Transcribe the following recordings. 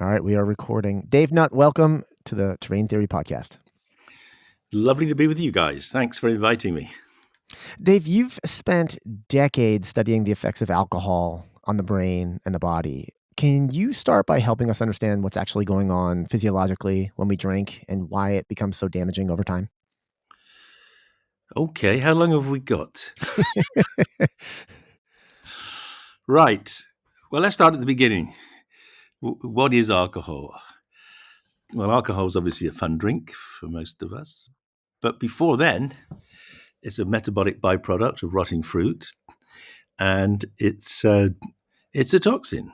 All right, we are recording. Dave Nutt, welcome to the Terrain Theory Podcast. Lovely to be with you guys. Thanks for inviting me. Dave, you've spent decades studying the effects of alcohol on the brain and the body. Can you start by helping us understand what's actually going on physiologically when we drink and why it becomes so damaging over time? Okay, how long have we got? Right. Well, let's start at the beginning. What is alcohol? Well, alcohol is obviously a fun drink for most of us. But before then, it's a metabolic byproduct of rotting fruit, and it's a toxin.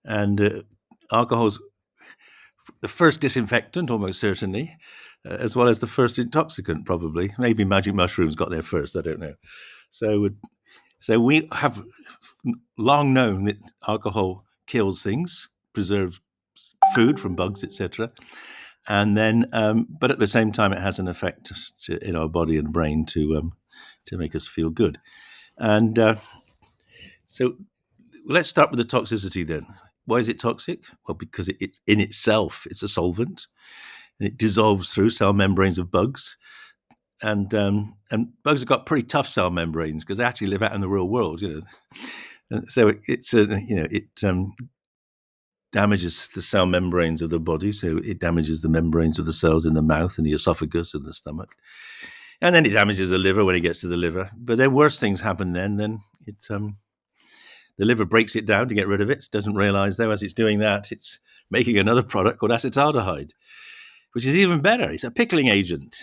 And alcohol's the first disinfectant, almost certainly, as well as the first intoxicant, probably. Maybe magic mushrooms got there first. I don't know. So we have long known that alcohol kills things, preserves food from bugs, etc. And then, but at the same time, it has an effect in our body and brain to make us feel good. And so let's start with the toxicity then. Why is it toxic? Well, because it's in itself, it's a solvent, and it dissolves through cell membranes of bugs. And bugs have got pretty tough cell membranes because they actually live out in the real world, And so it damages the cell membranes of the body. So it damages the membranes of the cells in the mouth and the esophagus and the stomach, and then it damages the liver when it gets to the liver. But then worse things happen. Then the liver breaks it down to get rid of it. Doesn't realize though, as it's doing that, it's making another product called acetaldehyde, which is even better. It's a pickling agent.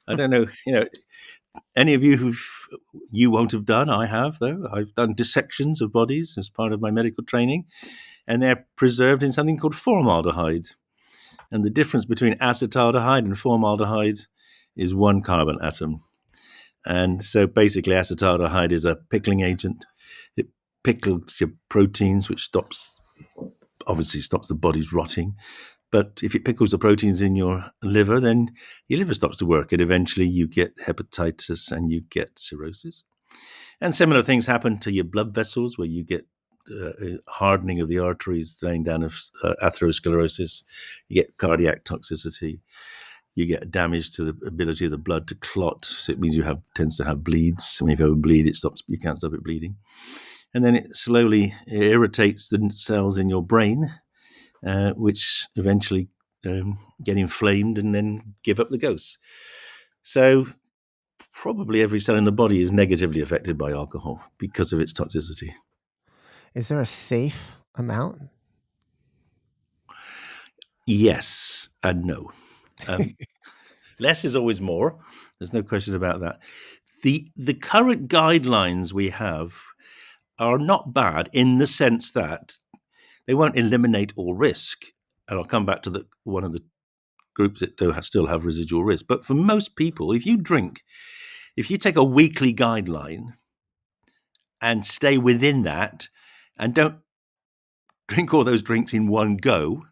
I don't know, any of you you won't have done. I have, though. I've done dissections of bodies as part of my medical training, and they're preserved in something called formaldehyde. And the difference between acetaldehyde and formaldehyde is one carbon atom. And so basically acetaldehyde is a pickling agent. It pickles your proteins, which obviously stops the body's rotting. But if it pickles the proteins in your liver, then your liver stops to work, and eventually you get hepatitis and you get cirrhosis. And similar things happen to your blood vessels, where you get hardening of the arteries, laying down of atherosclerosis. You get cardiac toxicity. You get damage to the ability of the blood to clot. So it means tends to have bleeds. When you have a bleed, you can't stop it bleeding. And then it slowly irritates the cells in your brain, which eventually get inflamed and then give up the ghost. So probably every cell in the body is negatively affected by alcohol because of its toxicity. Is there a safe amount? Yes and no. Less is always more. There's no question about that. The current guidelines we have are not bad in the sense that they won't eliminate all risk. And I'll come back to one of the groups that still have residual risk. But for most people, if you take a weekly guideline and stay within that and don't drink all those drinks in one go,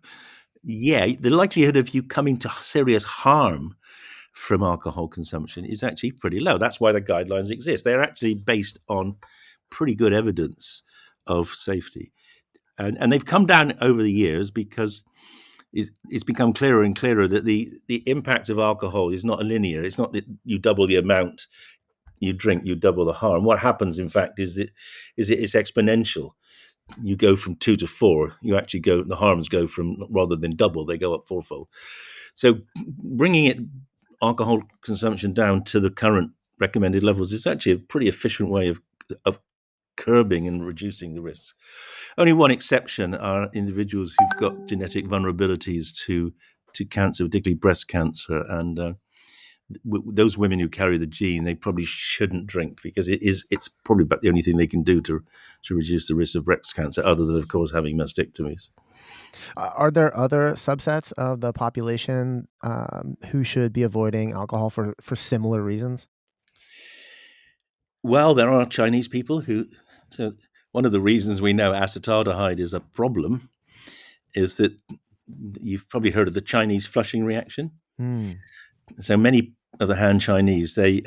the likelihood of you coming to serious harm from alcohol consumption is actually pretty low. That's why the guidelines exist. They're actually based on pretty good evidence of safety. And they've come down over the years because it's become clearer and clearer that the impact of alcohol is not linear. It's not that you double the amount you drink, you double the harm. What happens, in fact, is it's exponential. You go from 2 to 4. The harms go from, rather than double, they go up fourfold. So bringing alcohol consumption down to the current recommended levels is actually a pretty efficient way of curbing and reducing the risks. Only one exception are individuals who've got genetic vulnerabilities to cancer, particularly breast cancer, and those women who carry the gene, they probably shouldn't drink because it's probably about the only thing they can do to reduce the risk of breast cancer, other than, of course, having mastectomies. Are there other subsets of the population who should be avoiding alcohol for similar reasons? Well, there are Chinese people so one of the reasons we know acetaldehyde is a problem is that you've probably heard of the Chinese flushing reaction. So many of the Han Chinese, they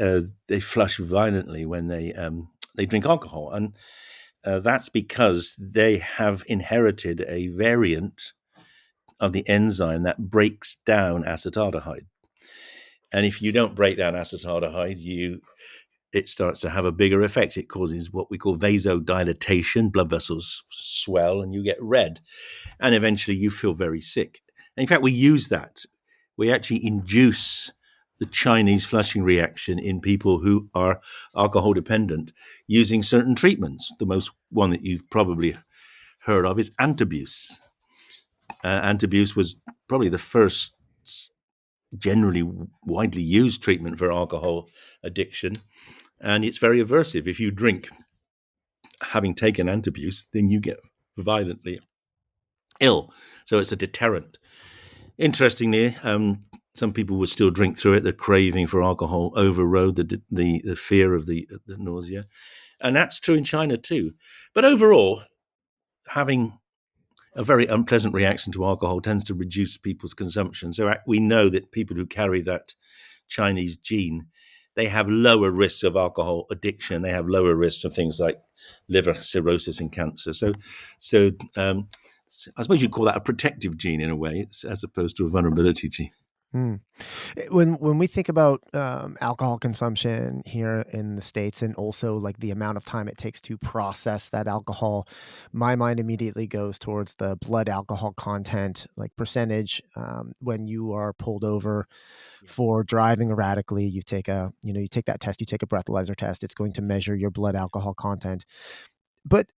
flush violently when they drink alcohol, and that's because they have inherited a variant of the enzyme that breaks down acetaldehyde. And if you don't break down acetaldehyde, it starts to have a bigger effect. It causes what we call vasodilatation, blood vessels swell, and you get red. And eventually you feel very sick. And in fact, we use that. We actually induce the Chinese flushing reaction in people who are alcohol dependent using certain treatments. The most one that you've probably heard of is antabuse. Antabuse was probably the first generally widely used treatment for alcohol addiction, and it's very aversive. If you drink having taken antabuse, then you get violently ill. So it's a deterrent. Interestingly, some people would still drink through it. The craving for alcohol overrode the fear of the nausea, and that's true in China too. But overall, having a very unpleasant reaction to alcohol tends to reduce people's consumption. So we know that people who carry that Chinese gene, they have lower risks of alcohol addiction. They have lower risks of things like liver cirrhosis and cancer. So I suppose you'd call that a protective gene in a way, as opposed to a vulnerability gene. Mm. When we think about alcohol consumption here in the States, and also like the amount of time it takes to process that alcohol, my mind immediately goes towards the blood alcohol content, like percentage. When you are pulled over Yeah. for driving erratically, you take that test, you take a breathalyzer test, it's going to measure your blood alcohol content. But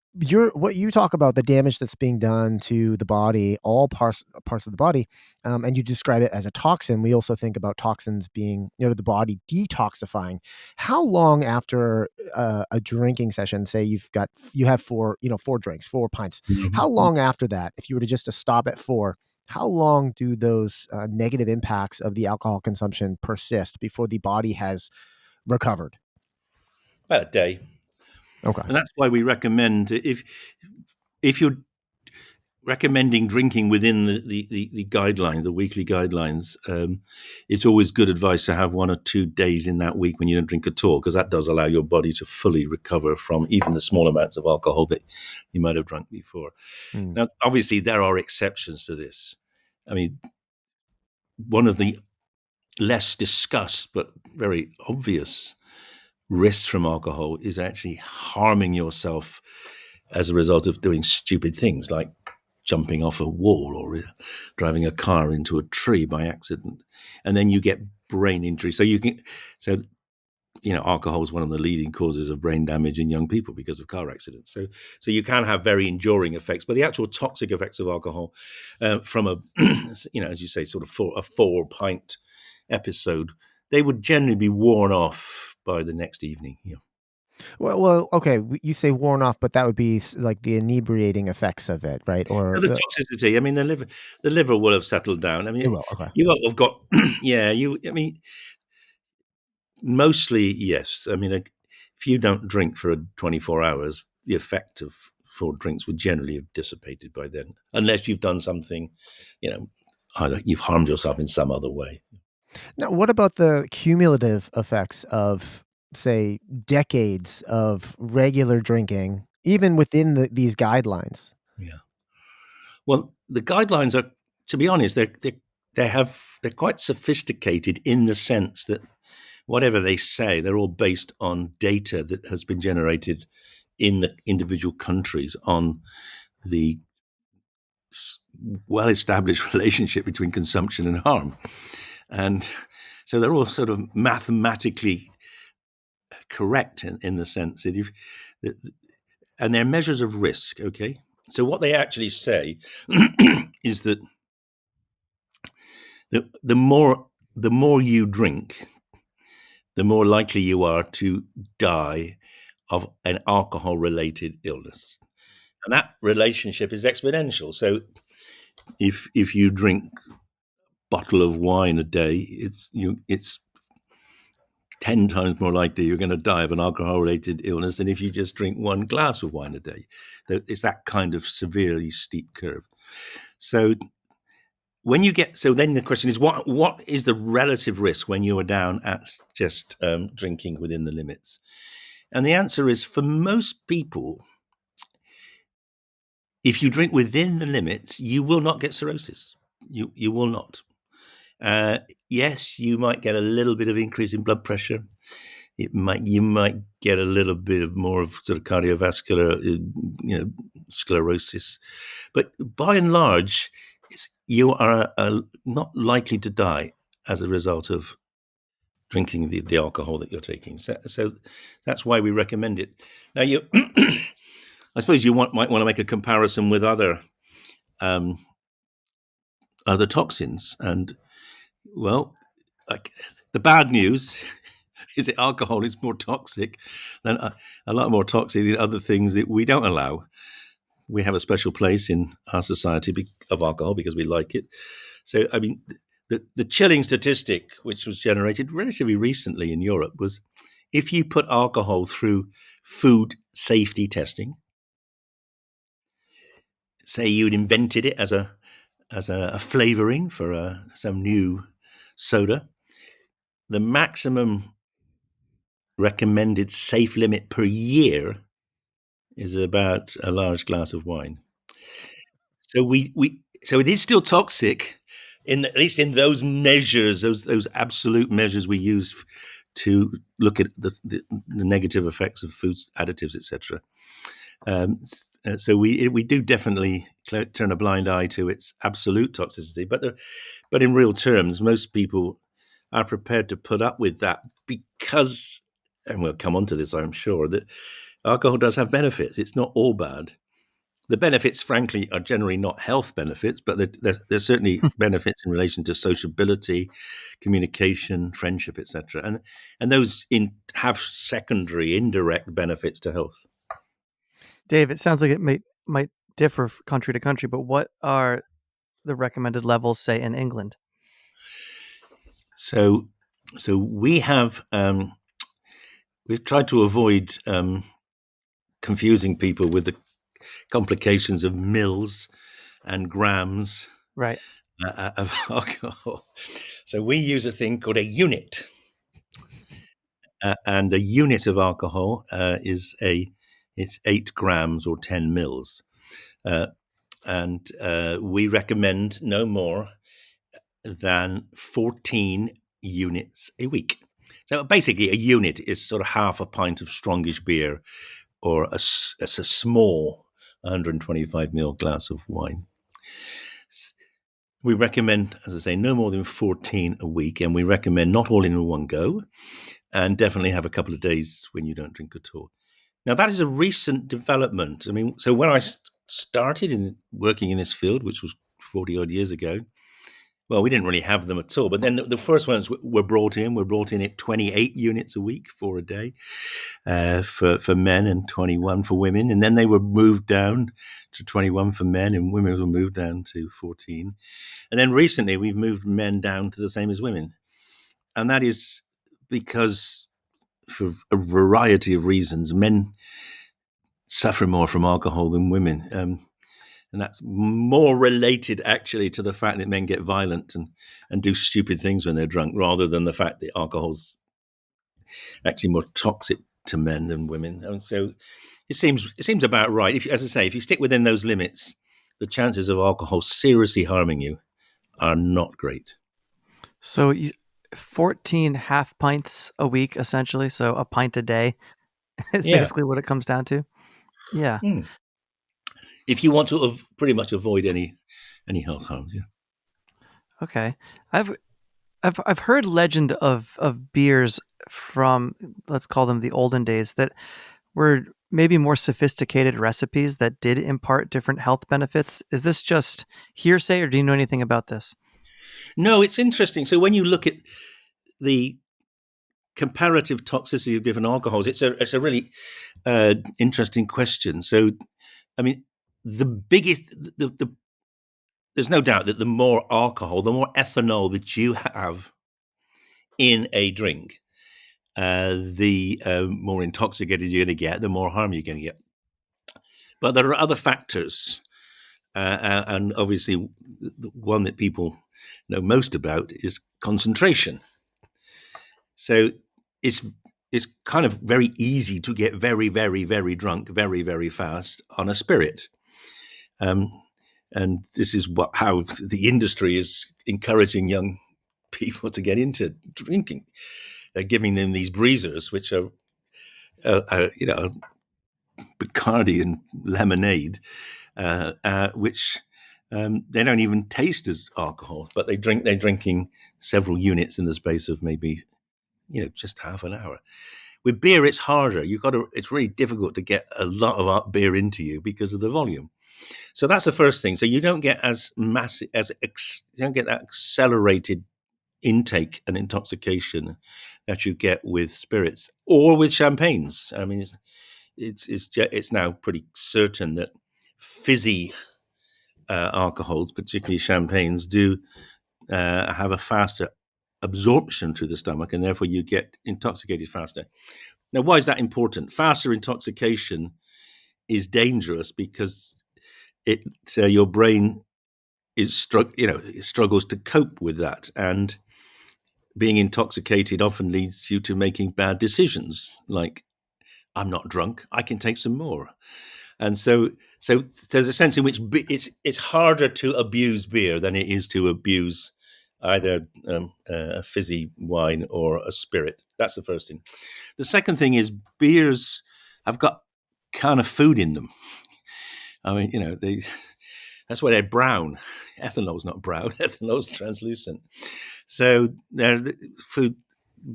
what you talk about, the damage that's being done to the body, all parts of the body, and you describe it as a toxin. We also think about toxins being, the body detoxifying. How long after a drinking session, say you have four drinks, 4 pints, how Mhm. long after that, if you were to stop at four, how long do those negative impacts of the alcohol consumption persist before the body has recovered? About a day. Okay. And that's why we recommend, if you're recommending drinking within the guidelines, the weekly guidelines, it's always good advice to have 1 or 2 days in that week when you don't drink at all, because that does allow your body to fully recover from even the small amounts of alcohol that you might have drunk before. Mm. Now, obviously, there are exceptions to this. I mean, one of the less discussed but very obvious risks from alcohol is actually harming yourself as a result of doing stupid things like jumping off a wall or driving a car into a tree by accident, and then you get brain injury. So alcohol is one of the leading causes of brain damage in young people because of car accidents. So you can have very enduring effects, but the actual toxic effects of alcohol from a as you say, sort of a 4 pint episode, they would generally be worn off by the next evening. Okay. You say worn off, but that would be like the inebriating effects of it, right? Or The toxicity. I mean, the liver will have settled down. I it mean, will. Okay. you won't have got. Yeah, you. I mean, mostly yes. I mean, if you don't drink for 24 hours, the effect of 4 drinks would generally have dissipated by then, unless you've done something, you know, either you've harmed yourself in some other way. Now, what about the cumulative effects of, say, decades of regular drinking, even within these guidelines? Yeah. Well, the guidelines are, to be honest, they're quite sophisticated in the sense that whatever they say, they're all based on data that has been generated in the individual countries on the well-established relationship between consumption and harm. And so they're all sort of mathematically correct in the sense that and they're measures of risk, okay? So what they actually say is that the more you drink, the more likely you are to die of an alcohol-related illness. And that relationship is exponential. So if you drink a bottle of wine a day, it's 10 times more likely you're going to die of an alcohol-related illness than if you just drink 1 glass of wine a day. It's that kind of severely steep curve. So then the question is, what is the relative risk when you are down at just drinking within the limits? And the answer is, for most people, if you drink within the limits, you will not get cirrhosis. You will not. Yes, you might get a little bit of increase in blood pressure. You might get a little bit of more of sort of cardiovascular, sclerosis, but by and large, you are not likely to die as a result of drinking the alcohol that you're taking. So that's why we recommend it. Now, I suppose you might want to make a comparison with um, other toxins, and well, like the bad news is that alcohol is more toxic than a lot more toxic than other things that we don't allow. We have a special place in our society of alcohol because we like it. So, I mean, the chilling statistic, which was generated relatively recently in Europe, was if you put alcohol through food safety testing, say you'd invented it as a flavoring for some new soda, the maximum recommended safe limit per year is about a large glass of wine. So so it is still toxic, at least in those measures, those absolute measures we use to look at the negative effects of food additives, etc. So we do definitely turn a blind eye to its absolute toxicity, but in real terms, most people are prepared to put up with that because, and we'll come on to this, I'm sure, that alcohol does have benefits. It's not all bad. The benefits, frankly, are generally not health benefits, but there's certainly benefits in relation to sociability, communication, friendship, etc. And those have secondary, indirect benefits to health. Dave, it sounds like it might differ country to country, but what are the recommended levels, say, in England? So we have we've tried to avoid confusing people with the complications of mils and grams Right. of alcohol. So we use a thing called a unit, and a unit of alcohol it's 8 grams or 10 mils, and we recommend no more than 14 units a week. So basically, a unit is sort of half a pint of strongish beer, or a small 125 ml glass of wine. We recommend, as I say, no more than 14 a week, and we recommend not all in one go, and definitely have a couple of days when you don't drink at all. Now, that is a recent development. I mean, so when I started in working in this field, which was 40 odd years ago, well, we didn't really have them at all. But then the first ones were brought in. Were brought in at 28 units a week, 4 a day, for men, and 21 for women. And then they were moved down to 21 for men, and women were moved down to 14. And then recently, we've moved men down to the same as women. And that is because, for a variety of reasons, men suffer more from alcohol than women. And that's more related, actually, to the fact that men get violent and do stupid things when they're drunk, rather than the fact that alcohol's actually more toxic to men than women. And so it seems about right. As I say, if you stick within those limits, the chances of alcohol seriously harming you are not great. So 14 half pints a week, essentially. So a pint a day is Yeah. basically what it comes down to. Yeah. If you want to pretty much avoid any health harms, yeah. Okay. I've heard legend of beers from, let's call them, the olden days, that were maybe more sophisticated recipes that did impart different health benefits. Is this just hearsay, or do you know anything about this? No, it's interesting. So when you look at the comparative toxicity of different alcohols, it's a really interesting question. So, I mean, there's no doubt that the more alcohol, the more ethanol that you have in a drink, the more intoxicated you're going to get, the more harm you're going to get. But there are other factors, and obviously, the one that people know most about is concentration. So it's kind of very easy to get very, very, very drunk very, very fast on a spirit. And this is how the industry is encouraging young people to get into drinking. They're giving them these breezers, which are Bacardi and lemonade, which they don't even taste as alcohol, but they're drinking several units in the space of maybe just half an hour. With beer, it's harder. It's really difficult to get a lot of beer into you because of the volume. So that's the first thing. So you don't get as massive you don't get that accelerated intake and intoxication that you get with spirits or with champagnes. I mean, it's now pretty certain that fizzy alcohols, particularly champagnes, do have a faster absorption through the stomach, and therefore you get intoxicated faster. Now, why is that important? Faster intoxication is dangerous because your brain it struggles to cope with that, and being intoxicated often leads you to making bad decisions, like I'm not drunk, I can take some more. And so there's a sense in which it's harder to abuse beer than it is to abuse either a fizzy wine or a spirit. That's the first thing. The second thing is beers have got kind of food in them. I mean, that's why they're brown. Ethanol's not brown. Ethanol's translucent. So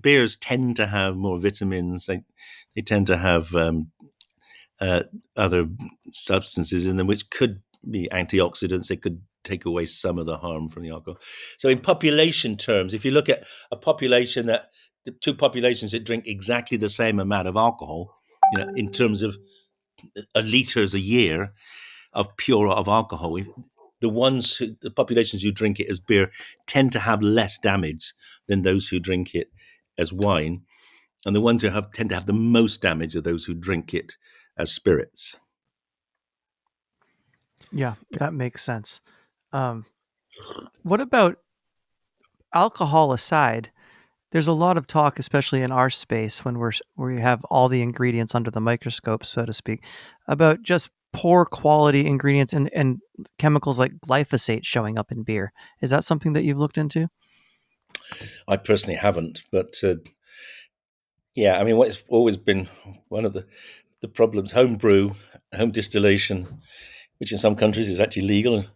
beers tend to have more vitamins. They tend to have other substances in them, which could be antioxidants. It could take away some of the harm from the alcohol. So in population terms, if you look at a population the two populations that drink exactly the same amount of alcohol, in terms of liters a year of alcohol, the populations who drink it as beer tend to have less damage than those who drink it as wine. And the ones who tend to have the most damage are those who drink it as spirits. Yeah, that makes sense. What about alcohol aside? There's a lot of talk, especially in our space, when we have all the ingredients under the microscope, so to speak, about just poor quality ingredients and chemicals like glyphosate showing up in beer. Is that something that you've looked into? I personally haven't, but yeah, I mean, what's always been one of the problems: home distillation, which in some countries is actually legal, and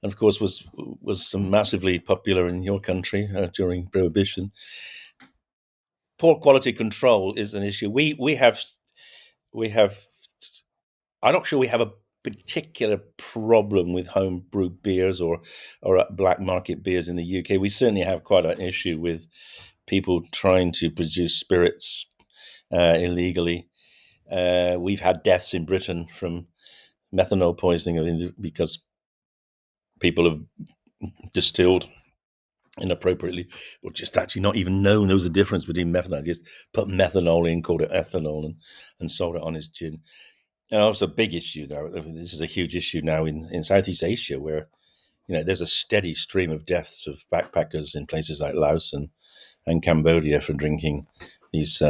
of course was massively popular in your country during Prohibition. Poor quality control is an issue. We have. I'm not sure we have a particular problem with home brewed beers or black market beers in the UK. We certainly have quite an issue with people trying to produce spirits illegally. We've had deaths in Britain from methanol poisoning because people have distilled inappropriately, or just actually not even known there was a difference between methanol. Just put methanol in, called it ethanol, and sold it on as gin. And also a big issue now. This is a huge issue now in Southeast Asia, where there's a steady stream of deaths of backpackers in places like Laos and Cambodia for drinking these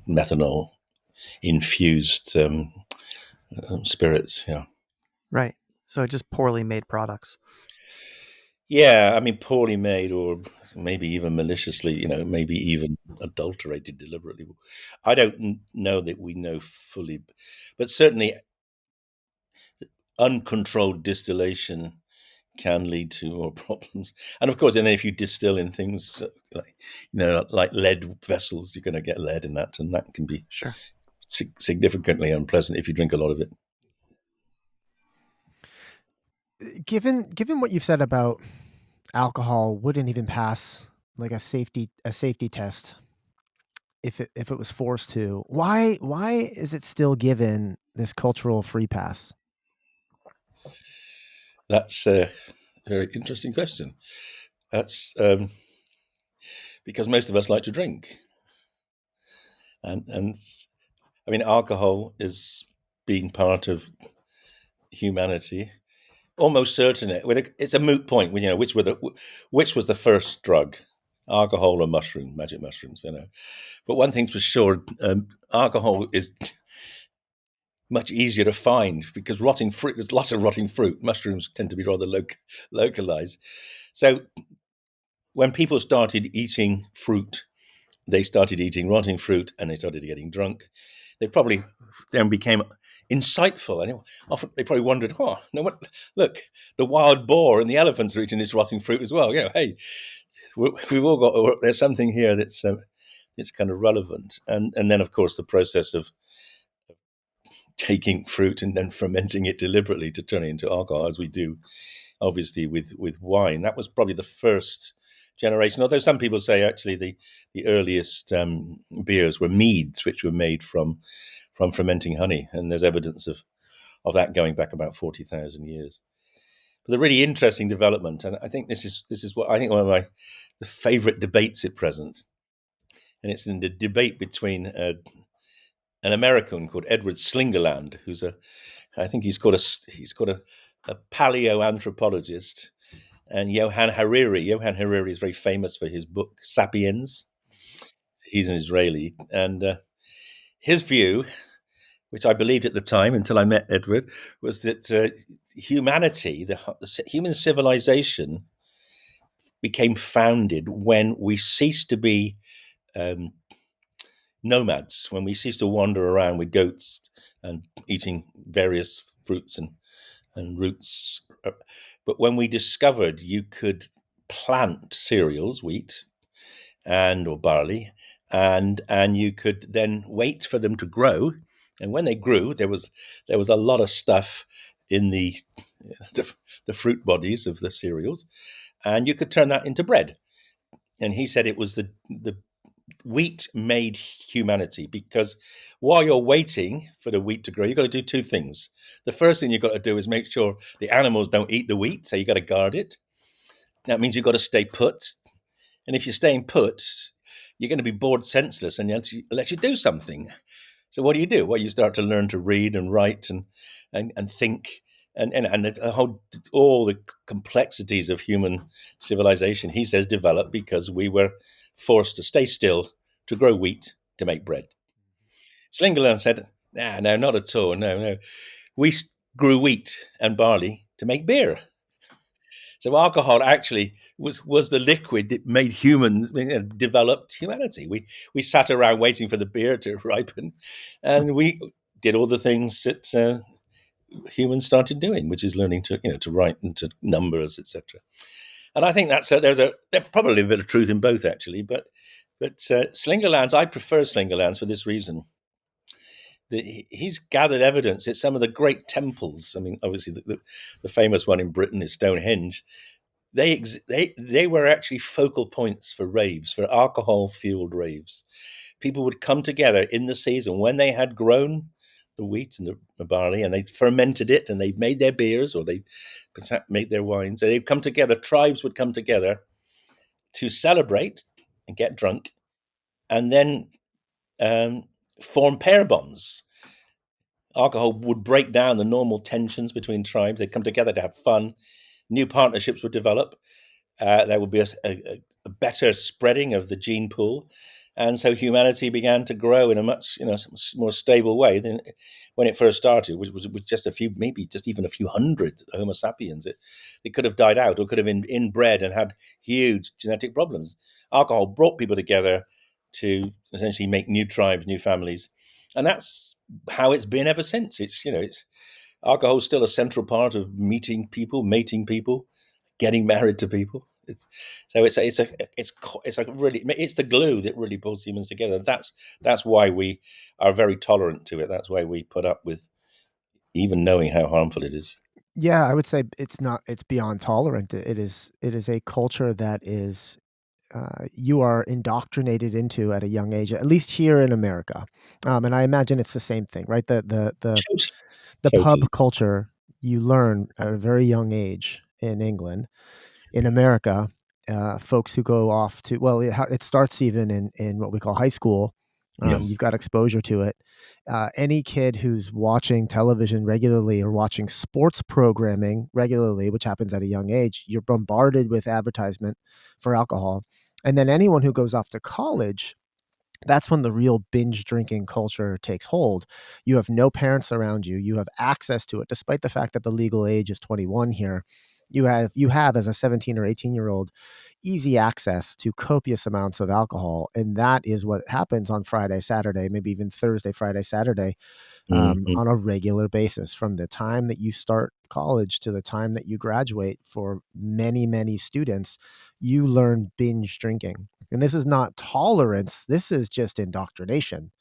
methanol infused spirits. Yeah. Right. So just poorly made products. Yeah, I mean, poorly made, or maybe even maliciously, maybe even adulterated deliberately. I don't know that we know fully, but certainly uncontrolled distillation can lead to more problems. And of course, if you distill in things like lead vessels, you're going to get lead in that, and that can be sure significantly unpleasant if you drink a lot of it. Given what you've said about alcohol wouldn't even pass like a safety test if it was forced to, why is it still given this cultural free pass? That's a very interesting question. That's because most of us like to drink, and I mean, alcohol is being part of humanity. Almost certain it's a moot point. Which was the first drug, alcohol or magic mushrooms. But one thing's for sure, alcohol is much easier to find because rotting fruit, there's lots of rotting fruit. Mushrooms tend to be rather localized. So when people started eating fruit, they started eating rotting fruit and they started getting drunk. They probably then became insightful. And often they probably wondered, oh, no, what, look, the wild boar and the elephants are eating this rotting fruit as well. Hey, we've all got, there's something here that's it's kind of relevant. And then, of course, the process of taking fruit and then fermenting it deliberately to turn it into alcohol, as we do, obviously, with wine. That was probably the first generation. Although some people say actually the earliest beers were meads, which were made from fermenting honey, and there's evidence of that going back about 40,000 years. But the really interesting development, and I think this is what I think one of my favorite debates at present, and it's in the debate between an American called Edward Slingerland, who's I think he's called a paleoanthropologist, and Johan Hariri. Johan Hariri is very famous for his book *Sapiens*. He's an Israeli, and his view, which I believed at the time until I met Edward, was that humanity, the human civilization, became founded when we ceased to be nomads, when we ceased to wander around with goats and eating various fruits and roots. But when we discovered you could plant cereals, wheat or barley, and you could then wait for them to grow, and when they grew, there was a lot of stuff in the fruit bodies of the cereals, and you could turn that into bread. And he said it was the wheat made humanity, because while you're waiting for the wheat to grow, you've got to do two things. The first thing you've got to do is make sure the animals don't eat the wheat, so you've got to guard it. That means you've got to stay put. And if you're staying put, you're going to be bored senseless and let you do something. So what do? Well, you start to learn to read and write and think and all the complexities of human civilization, he says, developed because we were forced to stay still to grow wheat to make bread. Slingerland said, no, not at all. No. We grew wheat and barley to make beer. So alcohol actually was the liquid that made humans, developed humanity. We sat around waiting for the beer to ripen, and we did all the things that humans started doing, which is learning to write into numbers, etc. And I think there's probably a bit of truth in both, actually. But Slingerland's, I prefer Slingerland's for this reason. He's gathered evidence at some of the great temples. I mean, obviously the famous one in Britain is Stonehenge. They were actually focal points for raves, for alcohol-fueled raves. People would come together in the season when they had grown the wheat and the barley, and they fermented it, and they made their beers, or they made their wines. And they'd come together. Tribes would come together to celebrate and get drunk, and then form pair bonds. Alcohol would break down the normal tensions between tribes. They'd come together to have fun. New partnerships would develop. There would be a better spreading of the gene pool. And so humanity began to grow in a much more stable way than when it first started, which was with just a few, maybe just even a few hundred Homo sapiens. It could have died out or could have been inbred and had huge genetic problems. Alcohol brought people together to essentially make new tribes, new families. And that's how it's been ever since. It's alcohol is still a central part of meeting people, mating people, getting married to people. It's the glue that really pulls humans together. That's why we are very tolerant to it. That's why we put up with even knowing how harmful it is. Yeah, I would say it's beyond tolerant. It is a culture that is you are indoctrinated into at a young age, at least here in America. And I imagine it's the same thing, right? The Totally. pub culture you learn at a very young age in England. In America, folks who go off to, well, it starts even in what we call high school. Yeah. You've got exposure to it. Any kid who's watching television regularly or watching sports programming regularly, which happens at a young age, you're bombarded with advertisement for alcohol. And then anyone who goes off to college That's when the real binge drinking culture takes hold. You have no parents around you. You have access to it, despite the fact that the legal age is 21 here. You have as a 17 or 18-year-old easy access to copious amounts of alcohol, and that is what happens on Friday, Saturday, maybe even Thursday, Friday, Saturday, Mhm. on a regular basis from the time that you start college to the time that you graduate. For many, many students, you learn binge drinking. And this is not tolerance, this is just indoctrination.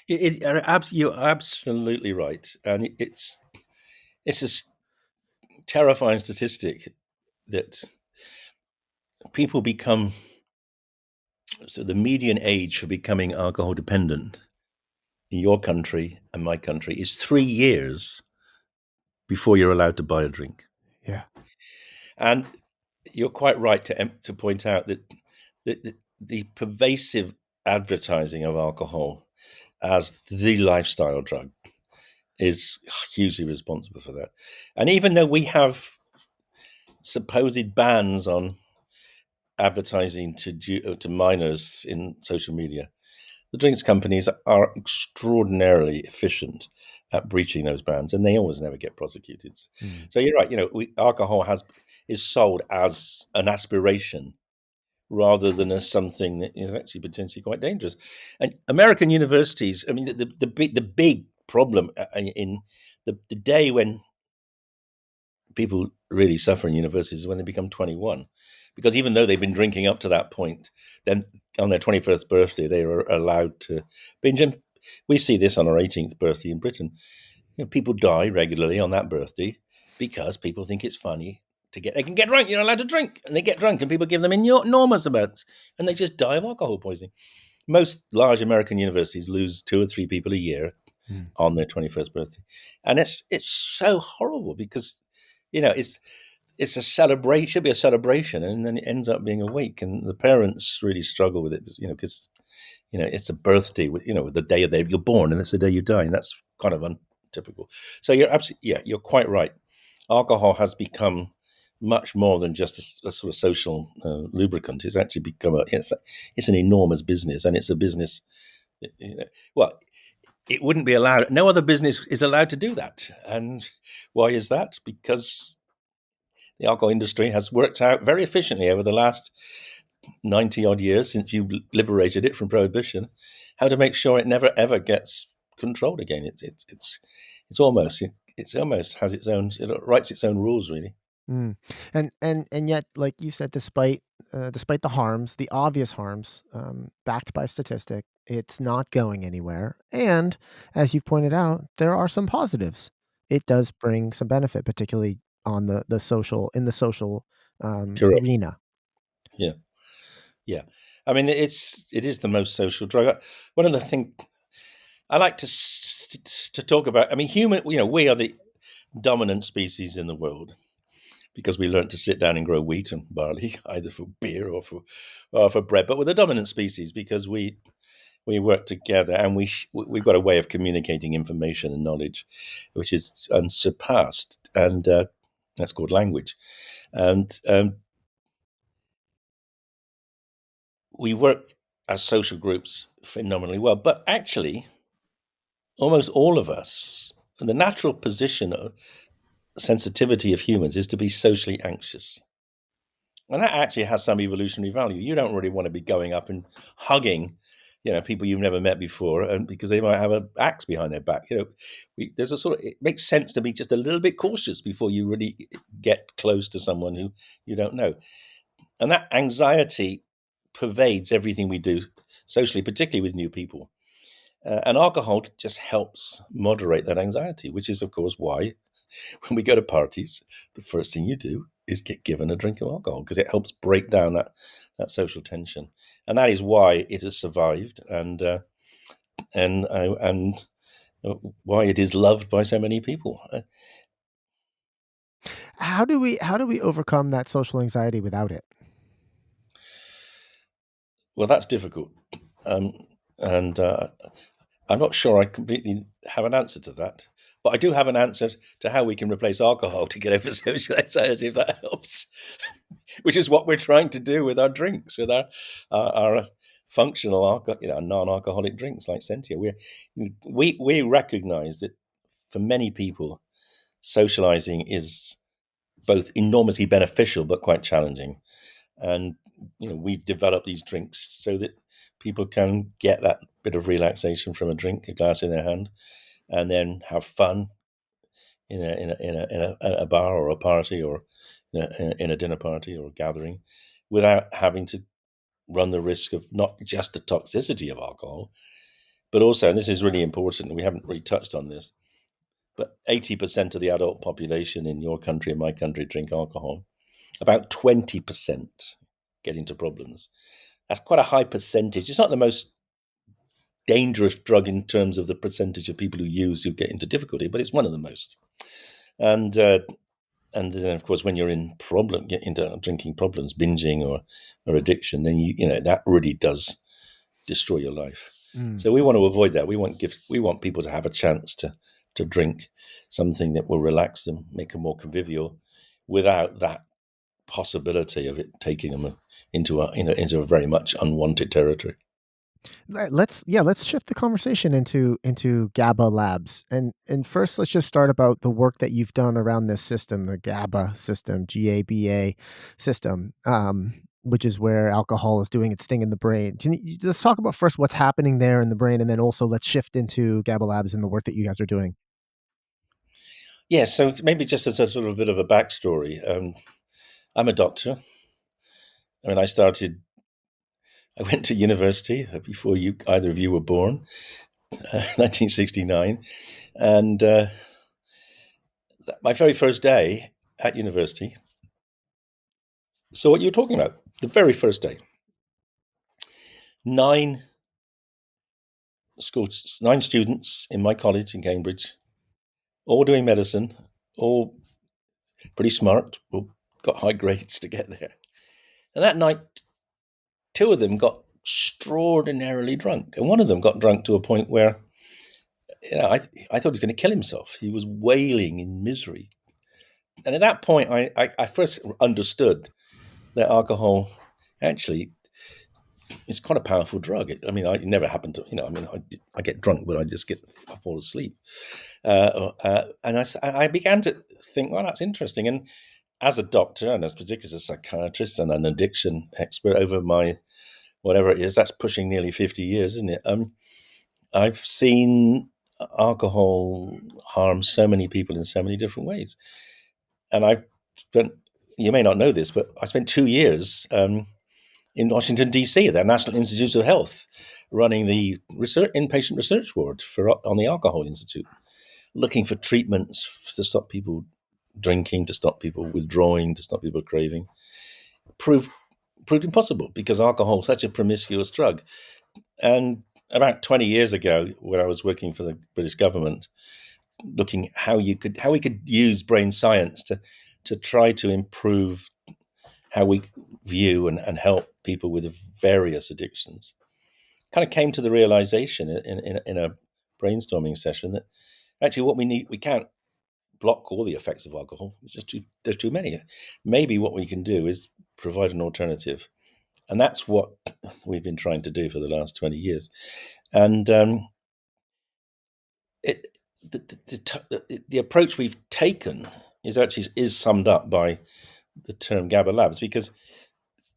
You're absolutely right, and it's a terrifying statistic that people become, so the median age for becoming alcohol dependent in your country and my country is 3 years before you're allowed to buy a drink. Yeah. And you're quite right to point out that the pervasive advertising of alcohol as the lifestyle drug is hugely responsible for that. And even though we have supposed bans on advertising to minors in social media, the drinks companies are extraordinarily efficient at breaching those bans, and they always never get prosecuted. Mm. So you're right. Alcohol is sold as an aspiration rather than as something that is actually potentially quite dangerous. And American universities, I mean, the big problem in the day when people really suffer in universities is when they become 21, because even though they've been drinking up to that point, then on their 21st birthday they are allowed to binge. And we see this on our 18th birthday in Britain. People die regularly on that birthday because people think it's funny they can get drunk. You're allowed to drink, and they get drunk, and people give them enormous amounts, and they just die of alcohol poisoning. Most large American universities lose 2 or 3 people a year Mm. on their 21st birthday, and it's so horrible because it's a celebration, should be a celebration, and then it ends up being a wake, and the parents really struggle with it, because it's a birthday, with the day you're born, and it's the day you die, and that's kind of untypical. So you're absolutely, yeah, you're quite right. Alcohol has become much more than just a sort of social lubricant. It's actually become it's an enormous business, and it's a business. Well, it wouldn't be allowed. No other business is allowed to do that, and why is that? Because the alcohol industry has worked out very efficiently over the last 90 odd years since you liberated it from prohibition, how to make sure it never ever gets controlled again. It's almost has its own, it writes its own rules, really. Mm. And yet, like you said, despite the harms, the obvious harms, backed by statistic, it's not going anywhere. And as you pointed out, there are some positives. It does bring some benefit, particularly on the social in the social Correct. arena. Yeah. Yeah. I mean, it is the most social drug. One of the things I like to talk about, I mean, we are the dominant species in the world because we learned to sit down and grow wheat and barley, either for beer or for bread. But we're the dominant species because we work together, and we've got a way of communicating information and knowledge, which is unsurpassed, and that's called language. And we work as social groups phenomenally well. But actually, almost all of us, the natural position of sensitivity of humans is to be socially anxious. And that actually has some evolutionary value. You don't really want to be going up and hugging, people you've never met before, and because they might have an axe behind their back. There's a sort of, it makes sense to be just a little bit cautious before you really get close to someone who you don't know. And that anxiety pervades everything we do socially, particularly with new people. And alcohol just helps moderate that anxiety, which is, of course, why when we go to parties, the first thing you do is get given a drink of alcohol, because it helps break down that social tension, and that is why it has survived, and why it is loved by so many people. How do we overcome that social anxiety without it? Well, that's difficult, um, and I'm not sure I completely have an answer to that. But I do have an answer to how we can replace alcohol to get over social anxiety, if that helps. Which is what we're trying to do with our drinks, with our functional, non-alcoholic drinks like Sentia. We recognize that for many people, socializing is both enormously beneficial but quite challenging. And we've developed these drinks so that people can get that bit of relaxation from a drink, a glass in their hand, and then have fun in a bar or a party, or in a dinner party or a gathering, without having to run the risk of not just the toxicity of alcohol, but also, and this is really important, we haven't really touched on this, but 80% of the adult population in your country and my country drink alcohol. About 20% get into problems. That's quite a high percentage. It's not the most dangerous drug in terms of the percentage of people who get into difficulty, but it's one of the most. And then, of course, when you're get into drinking problems, binging or addiction, then that really does destroy your life. So we want to avoid that. We want people to have a chance to drink something that will relax them, make them more convivial, without that possibility of it taking them into a very much unwanted territory. Let's shift the conversation into GABA Labs, and first let's just start about the work that you've done around this system, the GABA system, GABA system, which is where alcohol is doing its thing in the brain. Can you just talk about first what's happening there in the brain, and then also let's shift into GABA Labs and the work that you guys are doing. Yeah, so maybe just as a sort of a bit of a backstory, I'm a doctor. I mean, I went to university before either of you were born, 1969, and my very first day at university. So what you're talking about, the very first day, 9 students in my college in Cambridge, all doing medicine, all pretty smart, all got high grades to get there. And that night, 2 of them got extraordinarily drunk, and one of them got drunk to a point where I thought he was going to kill himself. He was wailing in misery. And at that point, I first understood that alcohol actually is quite a powerful drug. It never happened to, I get drunk, but I fall asleep. And I began to think, well, that's interesting. And as a doctor, and as particularly as a psychiatrist and an addiction expert over my, whatever it is, that's pushing nearly 50 years, isn't it? I've seen alcohol harm so many people in so many different ways. And you may not know this, but I spent 2 years in Washington, D.C., at the National Institute of Health, running the inpatient research ward on the Alcohol Institute, looking for treatments to stop people drinking, to stop people withdrawing, to stop people craving. Proved impossible, because alcohol is such a promiscuous drug. And about 20 years ago, when I was working for the British government, looking how we could use brain science to try to improve how we view and help people with various addictions, kind of came to the realization in a brainstorming session that actually what we can't block all the effects of alcohol. There's too many. Maybe what we can do is provide an alternative. And that's what we've been trying to do for the last 20 years. And the approach we've taken is summed up by the term GABA Labs, because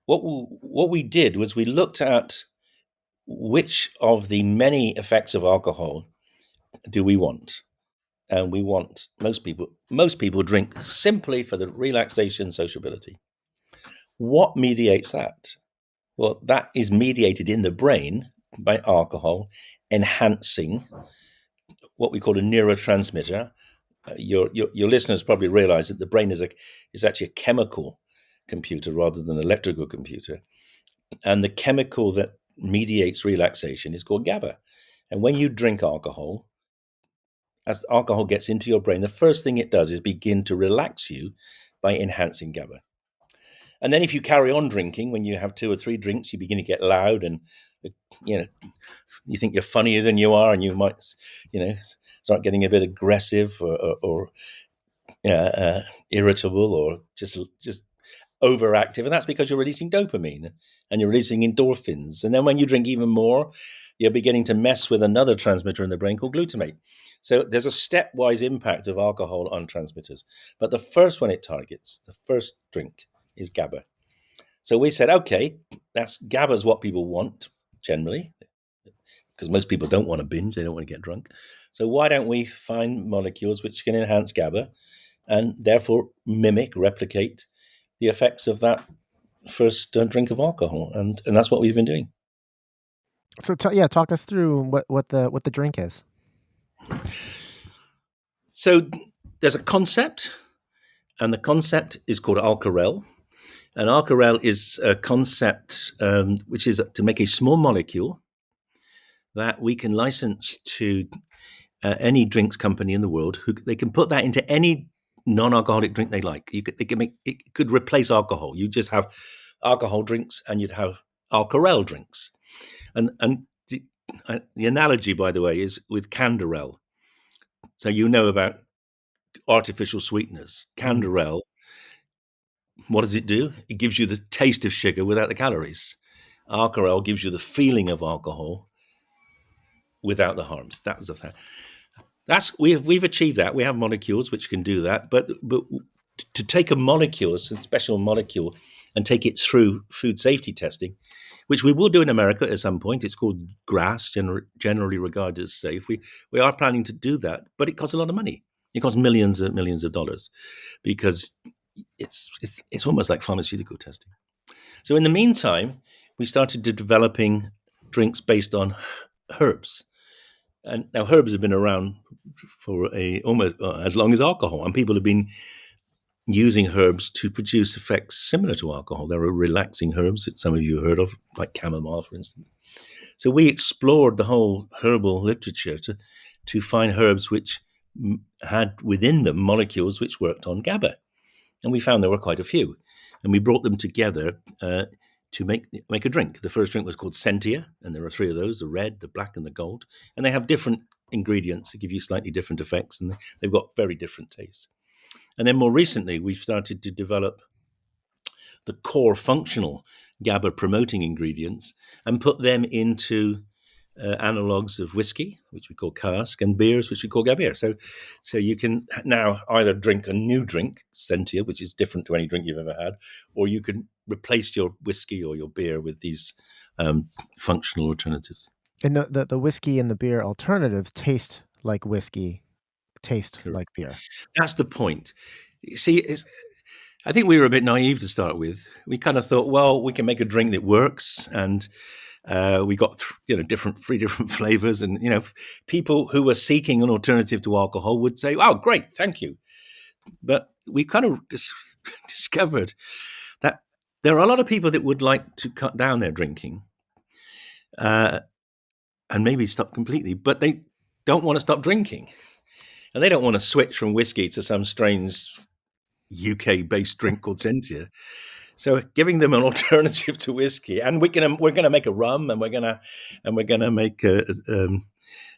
what we did was we looked at which of the many effects of alcohol do we want. And we want most people drink simply for the relaxation, sociability. What mediates that? Well, that is mediated in the brain by alcohol enhancing what we call a neurotransmitter. Your listeners probably realize that the brain is actually a chemical computer rather than an electrical computer. And the chemical that mediates relaxation is called GABA. And when you drink alcohol, as alcohol gets into your brain, the first thing it does is begin to relax you by enhancing GABA. And then if you carry on drinking, when you have 2 or 3 drinks, you begin to get loud, and you think you're funnier than you are, and you might start getting a bit aggressive or irritable, or just overactive, and that's because you're releasing dopamine and you're releasing endorphins. And then when you drink even more, you're beginning to mess with another transmitter in the brain called glutamate. So there's a stepwise impact of alcohol on transmitters. But the first one it targets, the first drink, is GABA. So we said, okay, GABA is what people want generally, because most people don't want to binge, they don't want to get drunk. So why don't we find molecules which can enhance GABA and therefore replicate the effects of that first drink of alcohol? And that's what we've been doing. So talk us through what the drink is. So there's a concept, and the concept is called Alcarel. And Alcarel is a concept which is to make a small molecule that we can license to any drinks company in the world. They can put that into any non-alcoholic drink they like. They can make it could replace alcohol. You just have alcohol drinks, and you'd have Alcarel drinks. And the analogy, by the way, is with Canderel. So you know about artificial sweeteners. Canderel, what does it do? It gives you the taste of sugar without the calories. Alcarel gives you the feeling of alcohol without the harms. That was the thing. We've achieved that. We have molecules which can do that, but to take a molecule, a special molecule, and take it through food safety testing, which we will do in America at some point. It's called GRAS, generally regarded as safe. We are planning to do that, but it costs a lot of money. It costs millions and millions of dollars, because it's almost like pharmaceutical testing. So in the meantime, we started developing drinks based on herbs. And now herbs have been around for almost as long as alcohol, and people have been using herbs to produce effects similar to alcohol. There are relaxing herbs that some of you have heard of, like chamomile, for instance. So we explored the whole herbal literature to find herbs which had within them molecules which worked on GABA. And we found there were quite a few. And we brought them together to make a drink. The first drink was called Sentia, and there are 3 of those, the red, the black, and the gold. And they have different ingredients that give you slightly different effects, and they've got very different tastes. And then more recently, we've started to develop the core functional GABA promoting ingredients and put them into analogues of whiskey, which we call cask, and beers, which we call Gabir. So you can now either drink a new drink, Sentia, which is different to any drink you've ever had, or you can replace your whiskey or your beer with these functional alternatives. And the whiskey and the beer alternatives taste like whiskey, taste Correct. like beer. That's the point. See, I think we were a bit naive to start with. We kind of thought, well, we can make a drink that works, and we got 3 different flavors, and people who were seeking an alternative to alcohol would say, "Oh, great, thank you." But we kind of discovered that there are a lot of people that would like to cut down their drinking, and maybe stop completely, but they don't want to stop drinking, and they don't want to switch from whiskey to some strange UK-based drink called Sentia. So giving them an alternative to whiskey, and we're gonna make a rum, and we're gonna make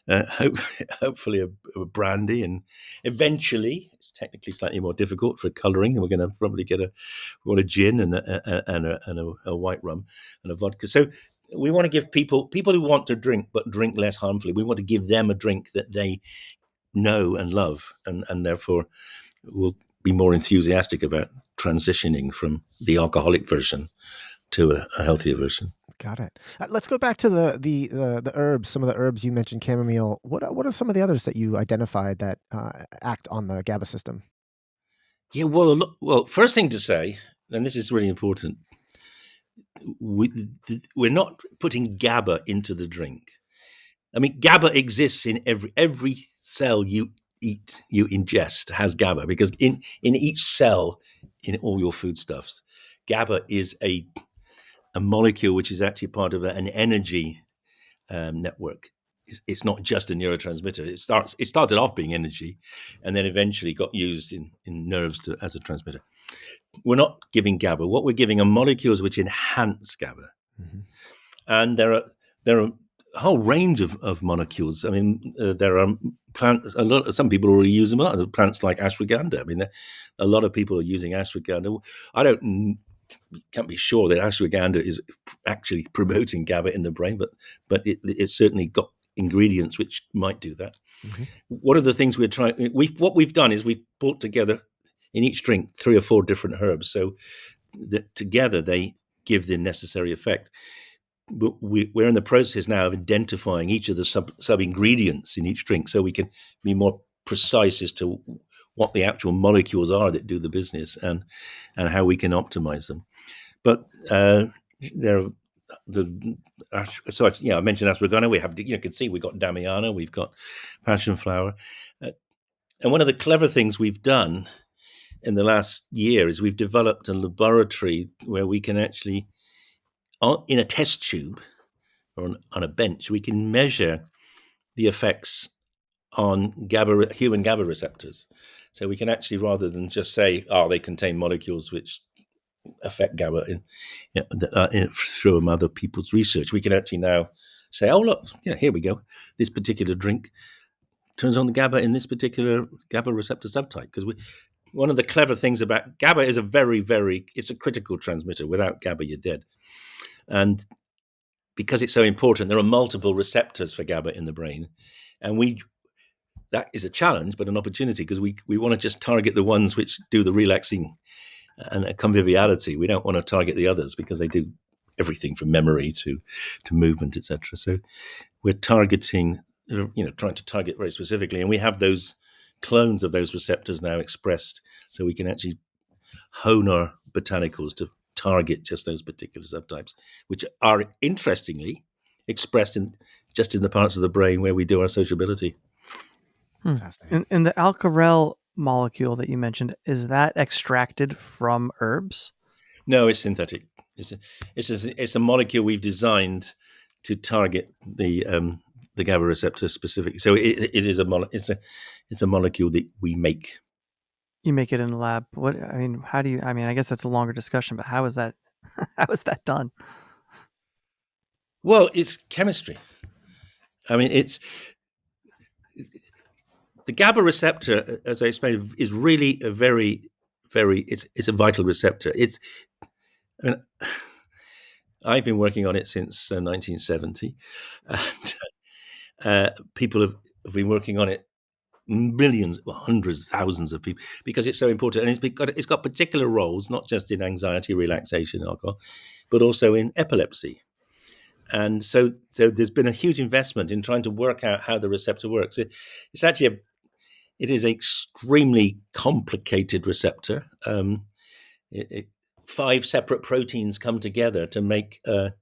hopefully a brandy, and eventually it's technically slightly more difficult for coloring, and we're gonna probably get a gin and a white rum and a vodka. So we want to give people who want to drink but drink less harmfully. We want to give them a drink that they know and love, and therefore will be more enthusiastic about transitioning from the alcoholic version to a healthier version. Got it. Let's go back to the herbs. Some of the herbs you mentioned, chamomile. What are some of the others that you identified that act on the GABA system? Yeah, well, first thing to say, and this is really important, we're not putting GABA into the drink. I mean, GABA exists in every cell you eat, you ingest has GABA, because in each cell in all your foodstuffs, GABA is a molecule which is actually part of an energy network. It's not just a neurotransmitter. It started off being energy, and then eventually got used in nerves as a transmitter. We're not giving GABA. What we're giving are molecules which enhance GABA, and there are a whole range of molecules. I mean, there are plants. Some people already use them. Plants like ashwagandha. I mean, a lot of people are using ashwagandha. I don't can't be sure that ashwagandha is actually promoting GABA in the brain, but it's certainly got ingredients which might do that. Mhm. One of the things what we've done is we've brought together in each drink 3 or 4 different herbs, so that together they give the necessary effect. But we're in the process now of identifying each of the sub ingredients in each drink, so we can be more precise as to what the actual molecules are that do the business, and how we can optimize them. But there are I mentioned ashwagandha. We have, you can see we've got damiana, we've got passion flower, and one of the clever things we've done in the last year is we've developed a laboratory where we can actually, in a test tube or on a bench, we can measure the effects on human GABA receptors. So we can actually, rather than just say, they contain molecules which affect GABA through other people's research, we can actually now say, look, here we go. This particular drink turns on the GABA in this particular GABA receptor subtype. Because one of the clever things about GABA is it's a critical transmitter. Without GABA, you're dead. And because it's so important, there are multiple receptors for GABA in the brain. And that is a challenge, but an opportunity, because we want to just target the ones which do the relaxing and conviviality. We don't want to target the others because they do everything from memory to movement, etc. So we're targeting, trying to target very specifically. And we have those clones of those receptors now expressed, so we can actually hone our botanicals to target just those particular subtypes, which are interestingly expressed in the parts of the brain where we do our sociability. Fascinating. And the alcarel molecule that you mentioned, is that extracted from herbs? No, it's synthetic. It's a molecule we've designed to target the GABA receptor specifically. So it's a molecule that we make. You make it in the lab. How do you? I guess that's a longer discussion, but how is that? How is that done? Well, it's chemistry. It's the GABA receptor, as I explained, is really a very, very. It's a vital receptor. I've been working on it since 1970, and people have been working on it, millions, hundreds, thousands of people, because it's so important, and it's got particular roles, not just in anxiety, relaxation, alcohol, but also in epilepsy. And so there's been a huge investment in trying to work out how the receptor works. It is an extremely complicated receptor. 5 separate proteins come together to make a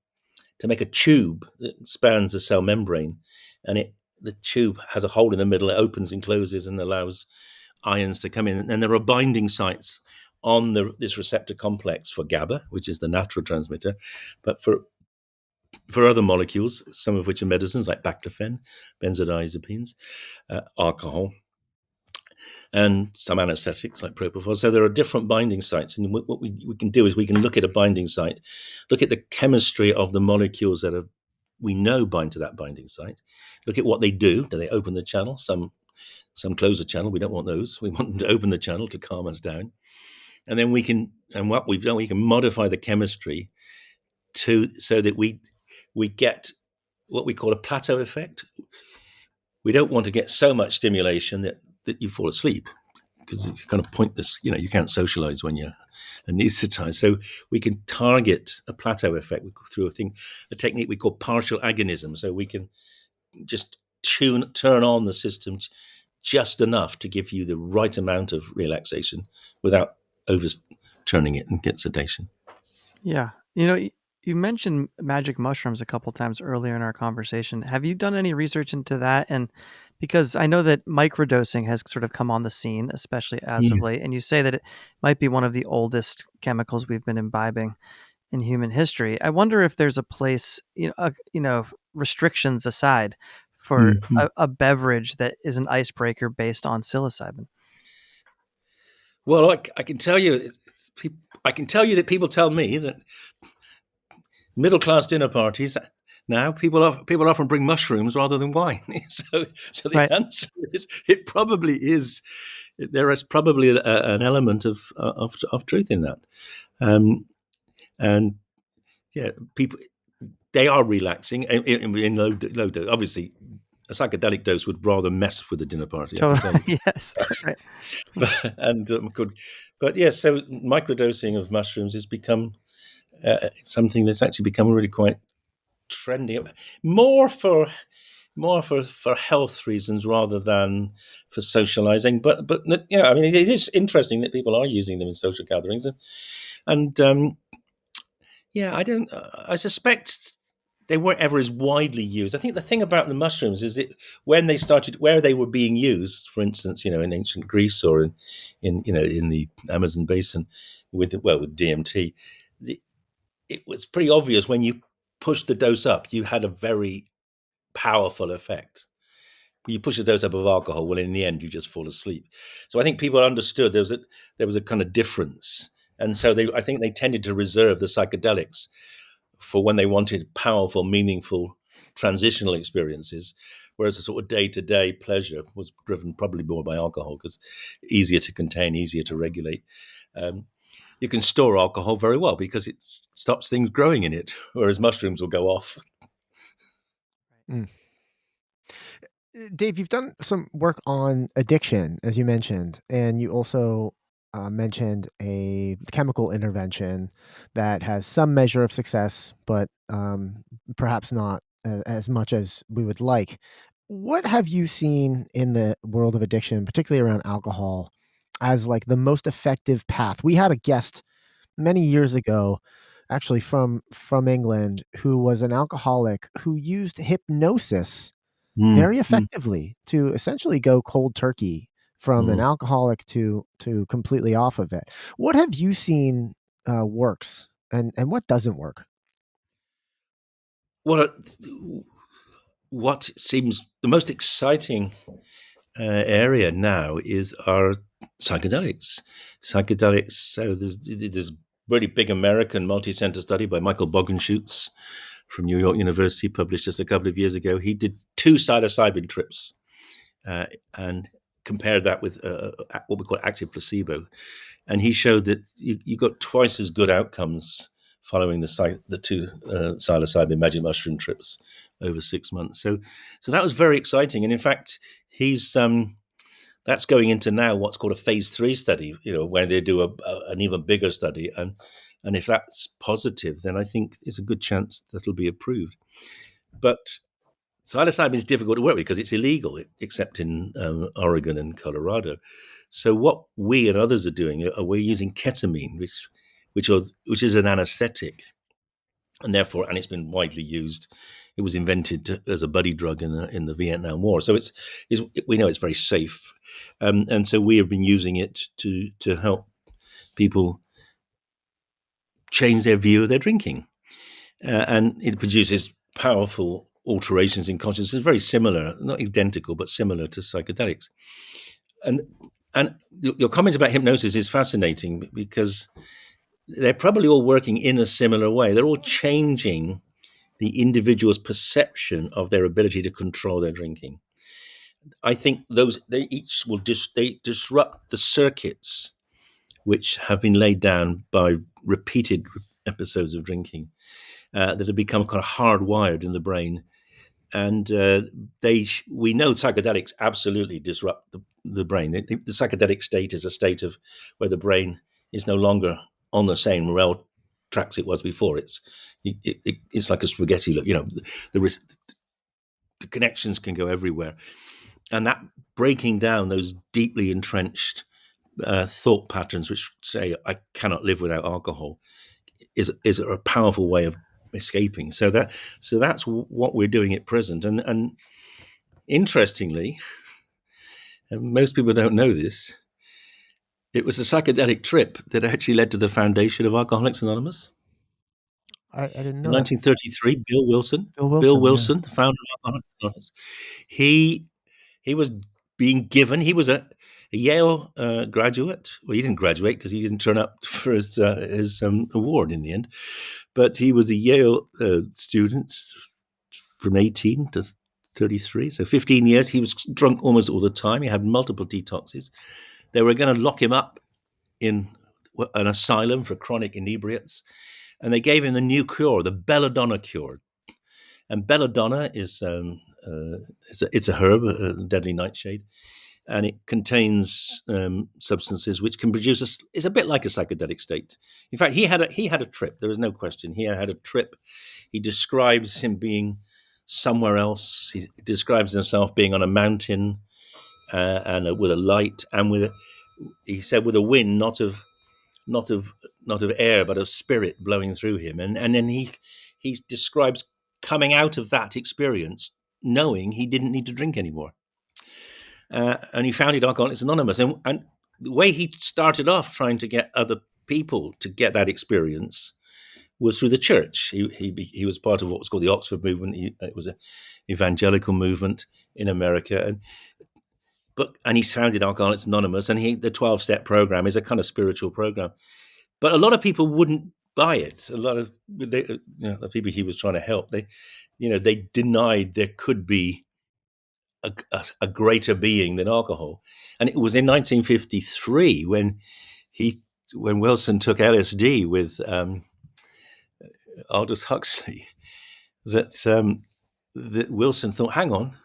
tube that spans the cell membrane, and the tube has a hole in the middle. It opens and closes and allows ions to come in. And there are binding sites on this receptor complex for GABA, which is the natural transmitter, but for other molecules, some of which are medicines like baclofen, benzodiazepines, alcohol, and some anesthetics like propofol. So there are different binding sites, and what we can do is we can look at a binding site, look at the chemistry of the molecules that we know bind to that binding site, look at what they do. Do they open the channel? Some close the channel. We don't want those. We want them to open the channel to calm us down. And then what we've done, we can modify the chemistry so that we get what we call a plateau effect. We don't want to get so much stimulation that you fall asleep, because it's kind of pointless. You can't socialize when you're anesthetized. So we can target a plateau effect through a technique we call partial agonism. So we can just turn on the system just enough to give you the right amount of relaxation without overturning it and get sedation. Yeah. You mentioned magic mushrooms a couple times earlier in our conversation. Have you done any research into that? And because I know that microdosing has sort of come on the scene, especially as of late, and you say that it might be one of the oldest chemicals we've been imbibing in human history. I wonder if there's a place, restrictions aside, for a beverage that is an icebreaker based on psilocybin. Well, I can tell you that people tell me that middle-class dinner parties now, people often bring mushrooms rather than wine. So the Right. answer is, it probably is. There is probably an element of truth in that. And yeah, people, they are relaxing in low dose. Obviously, a psychedelic dose would rather mess with the dinner party, I can tell Totally. you. Yes. Right. But yes, so microdosing of mushrooms has become something that's actually become really quite trendy, more for health reasons rather than for socializing. But I mean, it is interesting that people are using them in social gatherings, and yeah, I suspect they weren't ever as widely used. I think the thing about the mushrooms is that when they started, where they were being used, for instance, in ancient Greece or in the Amazon basin with DMT, it was pretty obvious when you pushed the dose up, you had a very powerful effect. When you push the dose up of alcohol, well, in the end, you just fall asleep. So I think people understood there was a kind of difference, and so I think they tended to reserve the psychedelics for when they wanted powerful, meaningful, transitional experiences, whereas a sort of day-to-day pleasure was driven probably more by alcohol because easier to contain, easier to regulate. You can store alcohol very well because it stops things growing in it, whereas mushrooms will go off. Mm. Dave, you've done some work on addiction, as you mentioned, and you also mentioned a chemical intervention that has some measure of success, but perhaps not as much as we would like. What have you seen in the world of addiction, particularly around alcohol, as like the most effective path? We had a guest many years ago, actually from England, who was an alcoholic who used hypnosis Mm, very mm, effectively to essentially go cold turkey from an mm. alcoholic to completely off of it. What have you seen works and what doesn't work? What what seems the most exciting area now is our psychedelics. Psychedelics. So there's a really big American multi-center study by Michael Bogenschutz from New York University, published just a couple of years ago. He did 2 psilocybin trips and compared that with what we call active placebo, and he showed that you got twice as good outcomes following the 2 psilocybin magic mushroom trips over 6 months. So that was very exciting, and in fact, he's that's going into now what's called a phase 3 study, where they do an even bigger study, and if that's positive, then I think there's a good chance that it'll be approved. But psilocybin is difficult to work with because it's illegal, except in Oregon and Colorado. So what we and others are doing we're using ketamine, which is an anesthetic, and it's been widely used. It was invented as a buddy drug in the Vietnam War, so we know it's very safe, and so we have been using it to help people change their view of their drinking, and it produces powerful alterations in consciousness, very similar, not identical, but similar to psychedelics. And and your comment about hypnosis is fascinating because they're probably all working in a similar way. They're all changing the individual's perception of their ability to control their drinking. I think they each will they disrupt the circuits which have been laid down by repeated episodes of drinking that have become kind of hardwired in the brain. And we know psychedelics absolutely disrupt the brain. The psychedelic state is a state of where the brain is no longer on the same rail tracks it was before. It's like a spaghetti look. The connections can go everywhere, and that breaking down those deeply entrenched thought patterns, which say I cannot live without alcohol, is a powerful way of escaping. So that's what we're doing at present, and interestingly, and most people don't know this, it was a psychedelic trip that actually led to the foundation of Alcoholics Anonymous. I didn't In know that. 1933, Bill Bill Wilson, yeah. Wilson, the founder of Alcoholics Anonymous, he he was being given. He was a Yale graduate. Well, he didn't graduate because he didn't turn up for his award in the end. But he was a Yale student from 18 to 33, so 15 years. He was drunk almost all the time. He had multiple detoxes. They were going to lock him up in an asylum for chronic inebriates. and they gave him the new cure, the belladonna cure. And belladonna is it's a herb, a deadly nightshade, and it contains substances which can produce it's a bit like a psychedelic state. In fact, he had a trip. There is no question. He had a trip. He describes him being somewhere else. He describes himself being on a mountain and with a light and he said with a wind, not of air, but of spirit blowing through him. And then he describes coming out of that experience knowing he didn't need to drink anymore. And he founded Alcoholics Anonymous. And the way he started off trying to get other people to get that experience was through the church. He was part of what was called the Oxford movement. It was an evangelical movement in America. And he's founded Alcoholics Anonymous, and the 12-step program is a kind of spiritual program. But a lot of people wouldn't buy it. A lot of the people he was trying to help, they denied there could be a greater being than alcohol. And it was in 1953 when Wilson took LSD with Aldous Huxley that Wilson thought, hang on,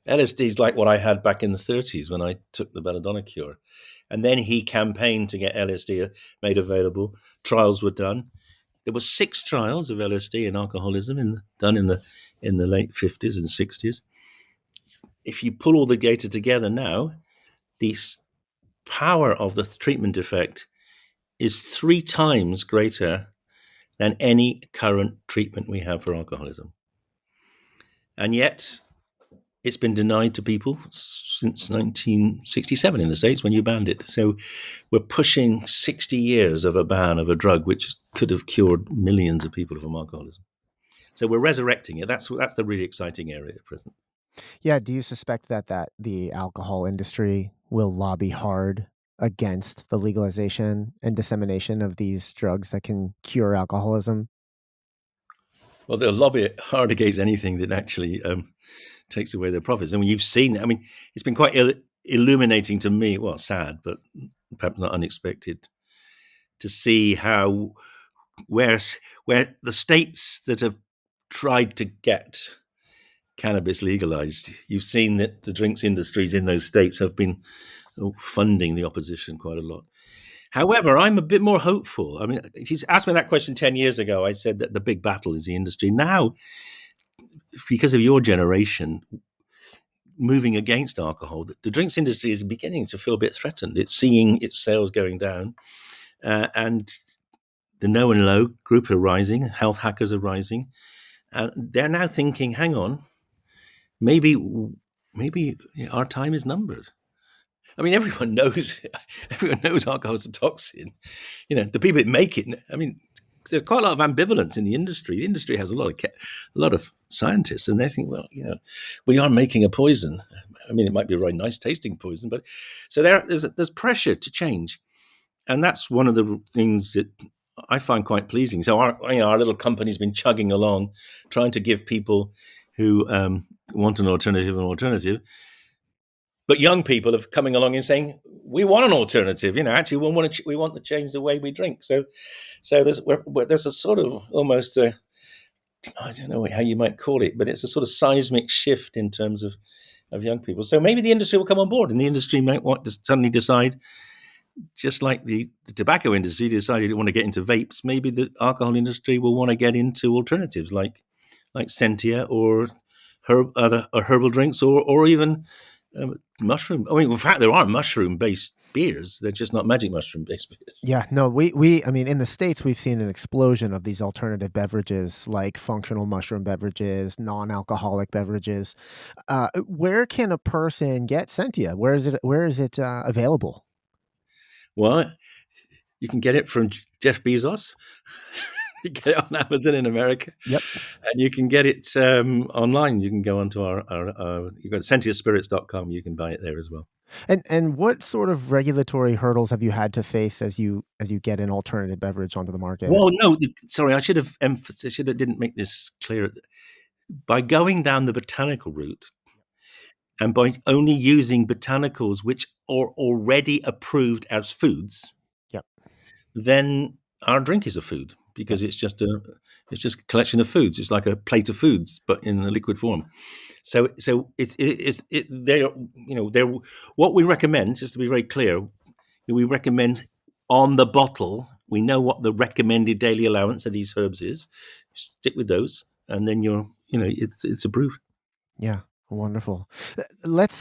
LSD is like what I had back in the 30s when I took the belladonna cure. And then he campaigned to get LSD made available. Trials were done. There were 6 trials of LSD in alcoholism done in the late 50s and 60s. If you pull all the data together now, the power of the treatment effect is 3 times greater than any current treatment we have for alcoholism. And yet, it's been denied to people since 1967 in the States when you banned it. So we're pushing 60 years of a ban of a drug which could have cured millions of people from alcoholism. So we're resurrecting it. That's the really exciting area at present. Yeah. Do you suspect that the alcohol industry will lobby hard against the legalization and dissemination of these drugs that can cure alcoholism? Well, they'll lobby it hard against anything that actually takes away their profits. And you've seen, it's been quite illuminating to me, well, sad, but perhaps not unexpected, to see how where the states that have tried to get cannabis legalized, you've seen that the drinks industries in those states have been funding the opposition quite a lot. However, I'm a bit more hopeful. If you asked me that question 10 years ago, I said that the big battle is the industry. Now, because of your generation moving against alcohol, the drinks industry is beginning to feel a bit threatened. It's seeing its sales going down, and the no and low group are rising, health hackers are rising, and they're now thinking, hang on, maybe our time is numbered. Everyone knows alcohol is a toxin. The people that make it. There's quite a lot of ambivalence in the industry. The industry has a lot of scientists, and they think, well, we are making a poison. It might be a very nice tasting poison, but so there's pressure to change, and that's one of the things that I find quite pleasing. So our little company's been chugging along, trying to give people who want an alternative. But young people are coming along and saying, we want an alternative. Actually, we want to change the way we drink. So there's a sort of almost I don't know how you might call it, but it's a sort of seismic shift in terms of young people. So maybe the industry will come on board, and the industry might want to suddenly decide, just like the tobacco industry decided to want to get into vapes, maybe the alcohol industry will want to get into alternatives like Sentia or other herbal drinks or even mushroom. In fact, there are mushroom-based beers. They're just not magic mushroom-based beers. Yeah, no, we in the States, we've seen an explosion of these alternative beverages, like functional mushroom beverages, non-alcoholic beverages. Where can a person get Sentia? Where is it available? Well, you can get it from Jeff Bezos. You get it on Amazon in America. Yep. And you can get it online. You can go onto our you go to sentiaspirits.com. You can buy it there as well. And what sort of regulatory hurdles have you had to face as you get an alternative beverage onto the market? Well, no, sorry, I should have didn't make this clear. By going down the botanical route and by only using botanicals which are already approved as foods, Yep. then our drink is a food because it's just a collection of foods. It's like a plate of foods, but in a liquid form. So they're what we recommend. Just to be very clear, we recommend on the bottle. We know what the recommended daily allowance of these herbs is. Stick with those, and then it's approved. Yeah, wonderful. Let's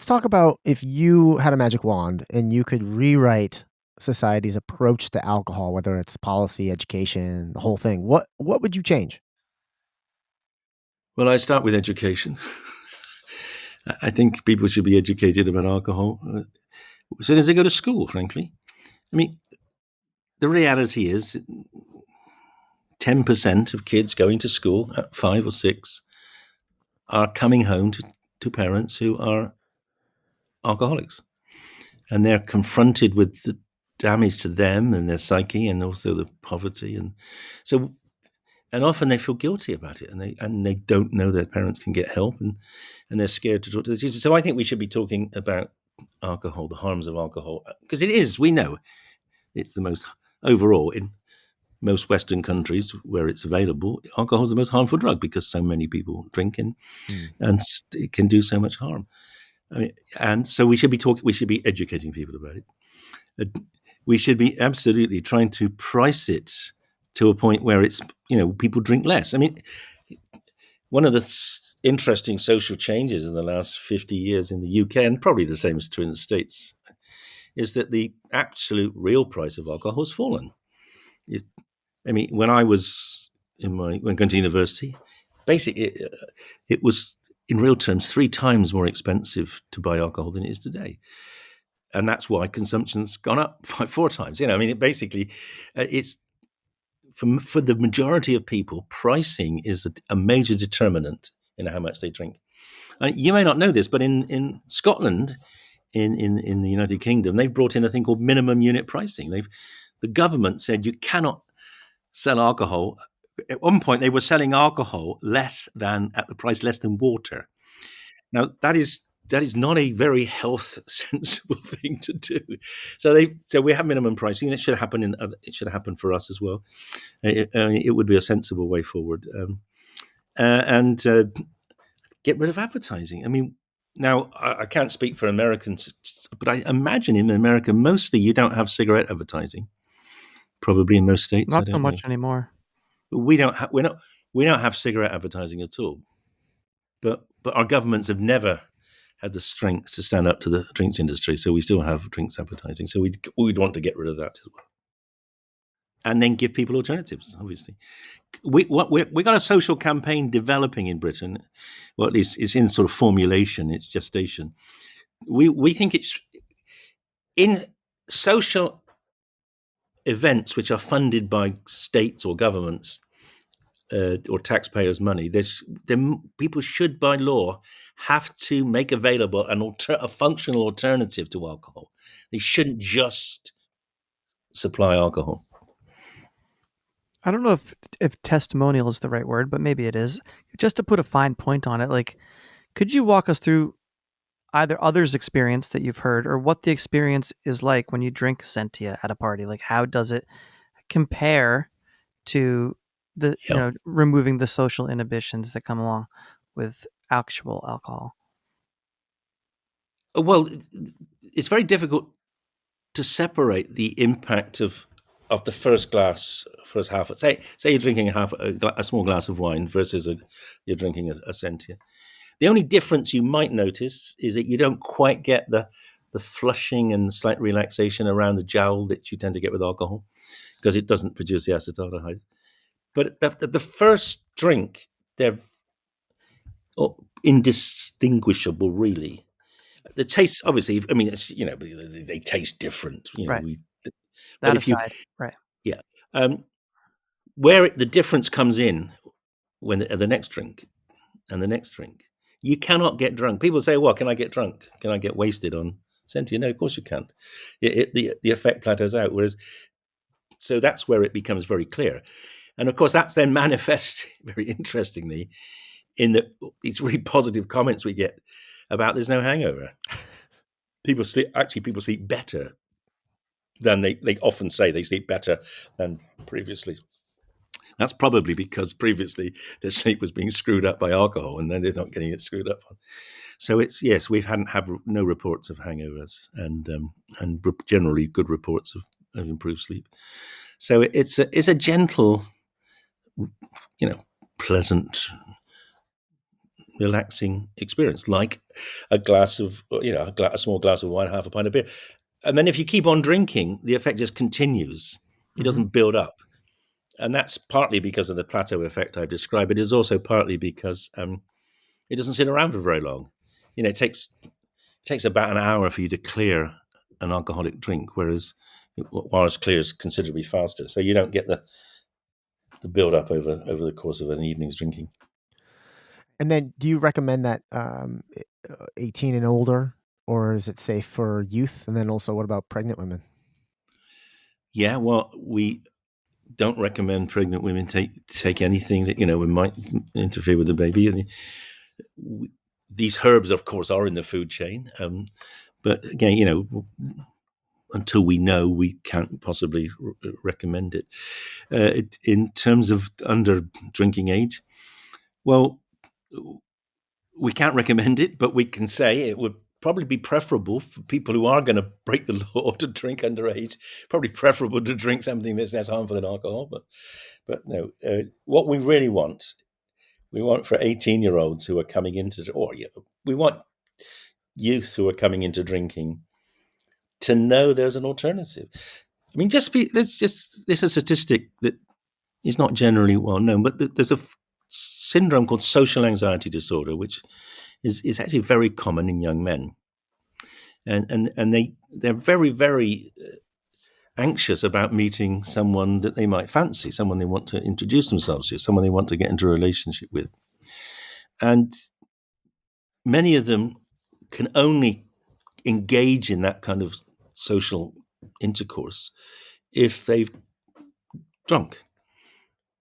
talk about if you had a magic wand and you could rewrite society's approach to alcohol, whether it's policy, education, the whole thing. What would you change? Well, I start with education. I think people should be educated about alcohol as soon as they go to school, frankly. I mean, the reality is 10% of kids going to school at 5 or 6 are coming home to parents who are alcoholics. And they're confronted with the damage to them and their psyche and also the poverty. And often they feel guilty about it, and they don't know their parents can get help, and they're scared to talk to the teachers. So I think we should be talking about alcohol, the harms of alcohol, because it is, we know, it's the most, overall, in most Western countries where it's available, alcohol is the most harmful drug because so many people drink and it can do so much harm. I mean, and so we should be educating people about it. We should be absolutely trying to price it to a point where it's, people drink less. I mean, one of the interesting social changes in the last 50 years in the UK, and probably the same is true in the States, is that the absolute real price of alcohol has fallen. When I was when going to university, basically it was in real terms 3 times more expensive to buy alcohol than it is today. And that's why consumption's gone up 4 times. It's for the majority of people, pricing is a major determinant in how much they drink. You may not know this, but in Scotland, in the United Kingdom, they've brought in a thing called minimum unit pricing. The government said you cannot sell alcohol. At one point, they were selling alcohol at the price less than water. Now that is not a very health sensible thing to do. So we have minimum pricing. It should happen it should happen for us as well. It would be a sensible way forward, and get rid of advertising. I mean, now I can't speak for Americans, but I imagine in America mostly you don't have cigarette advertising. Probably in most states, I Not so don't know. much anymore. We don't have cigarette advertising at all. But our governments have never had the strength to stand up to the drinks industry, so we still have drinks advertising. So we'd want to get rid of that as well, and then give people alternatives. Obviously, we got a social campaign developing in Britain. Well, at least it's in sort of formulation, it's gestation. We think it's in social events which are funded by states or governments or taxpayers' money. People should, by law, have to make available a functional alternative to alcohol. They shouldn't just supply alcohol. I don't know if testimonial is the right word, but maybe it is. Just to put a fine point on it, like, could you walk us through either others' experience that you've heard or what the experience is like when you drink Sentia at a party? Like, how does it compare to removing the social inhibitions that come along with actual alcohol? Well, it's very difficult to separate the impact of the first half. Say you're drinking a small glass of wine versus you're drinking a Sentia. The only difference you might notice is that you don't quite get the flushing and slight relaxation around the jowl that you tend to get with alcohol because it doesn't produce the acetaldehyde. But the first drink, they're indistinguishable, really. The taste, obviously, I mean, they taste different. Right. But right. Yeah. Where the difference comes in when the next drink and the next drink, you cannot get drunk. People say, well, can I get drunk? Can I get wasted on Sentia? No, of course you can't. The effect plateaus out. So that's where it becomes very clear. And of course, that's then manifest very interestingly in these really positive comments we get about there's no hangover. People sleep better than they often say. They sleep better than previously. That's probably because previously their sleep was being screwed up by alcohol, and then they're not getting it screwed up. So it's yes, we've had no reports of hangovers, and generally good reports of improved sleep. So it's a gentle, pleasant, relaxing experience, like a glass of a small glass of wine, half a pint of beer, and then if you keep on drinking, the effect just continues. It doesn't build up. And that's partly because of the plateau effect I've described. It is also partly because it doesn't sit around for very long. It takes about an hour for you to clear an alcoholic drink, whereas wine clears considerably faster. So you don't get the build up over the course of an evening's drinking. And then, do you recommend that 18 and older, or is it safe for youth? And then also, what about pregnant women? Yeah, well, we don't recommend pregnant women take anything that might interfere with the baby. These herbs, of course, are in the food chain, but again, until we know, we can't possibly recommend it. In terms of under drinking age, well, we can't recommend it, but we can say it would probably be preferable for people who are going to break the law to drink underage. Probably preferable to drink something that's less harmful than alcohol. But no, what we really want for 18-year-olds who are coming into, we want youth who are coming into drinking to know there's an alternative. I mean, there's a statistic that is not generally well known, but there's a syndrome called social anxiety disorder, which is actually very common in young men, and they're very, very anxious about meeting someone that they might fancy, someone they want to introduce themselves to, someone they want to get into a relationship with, and many of them can only engage in that kind of social intercourse if they've drunk.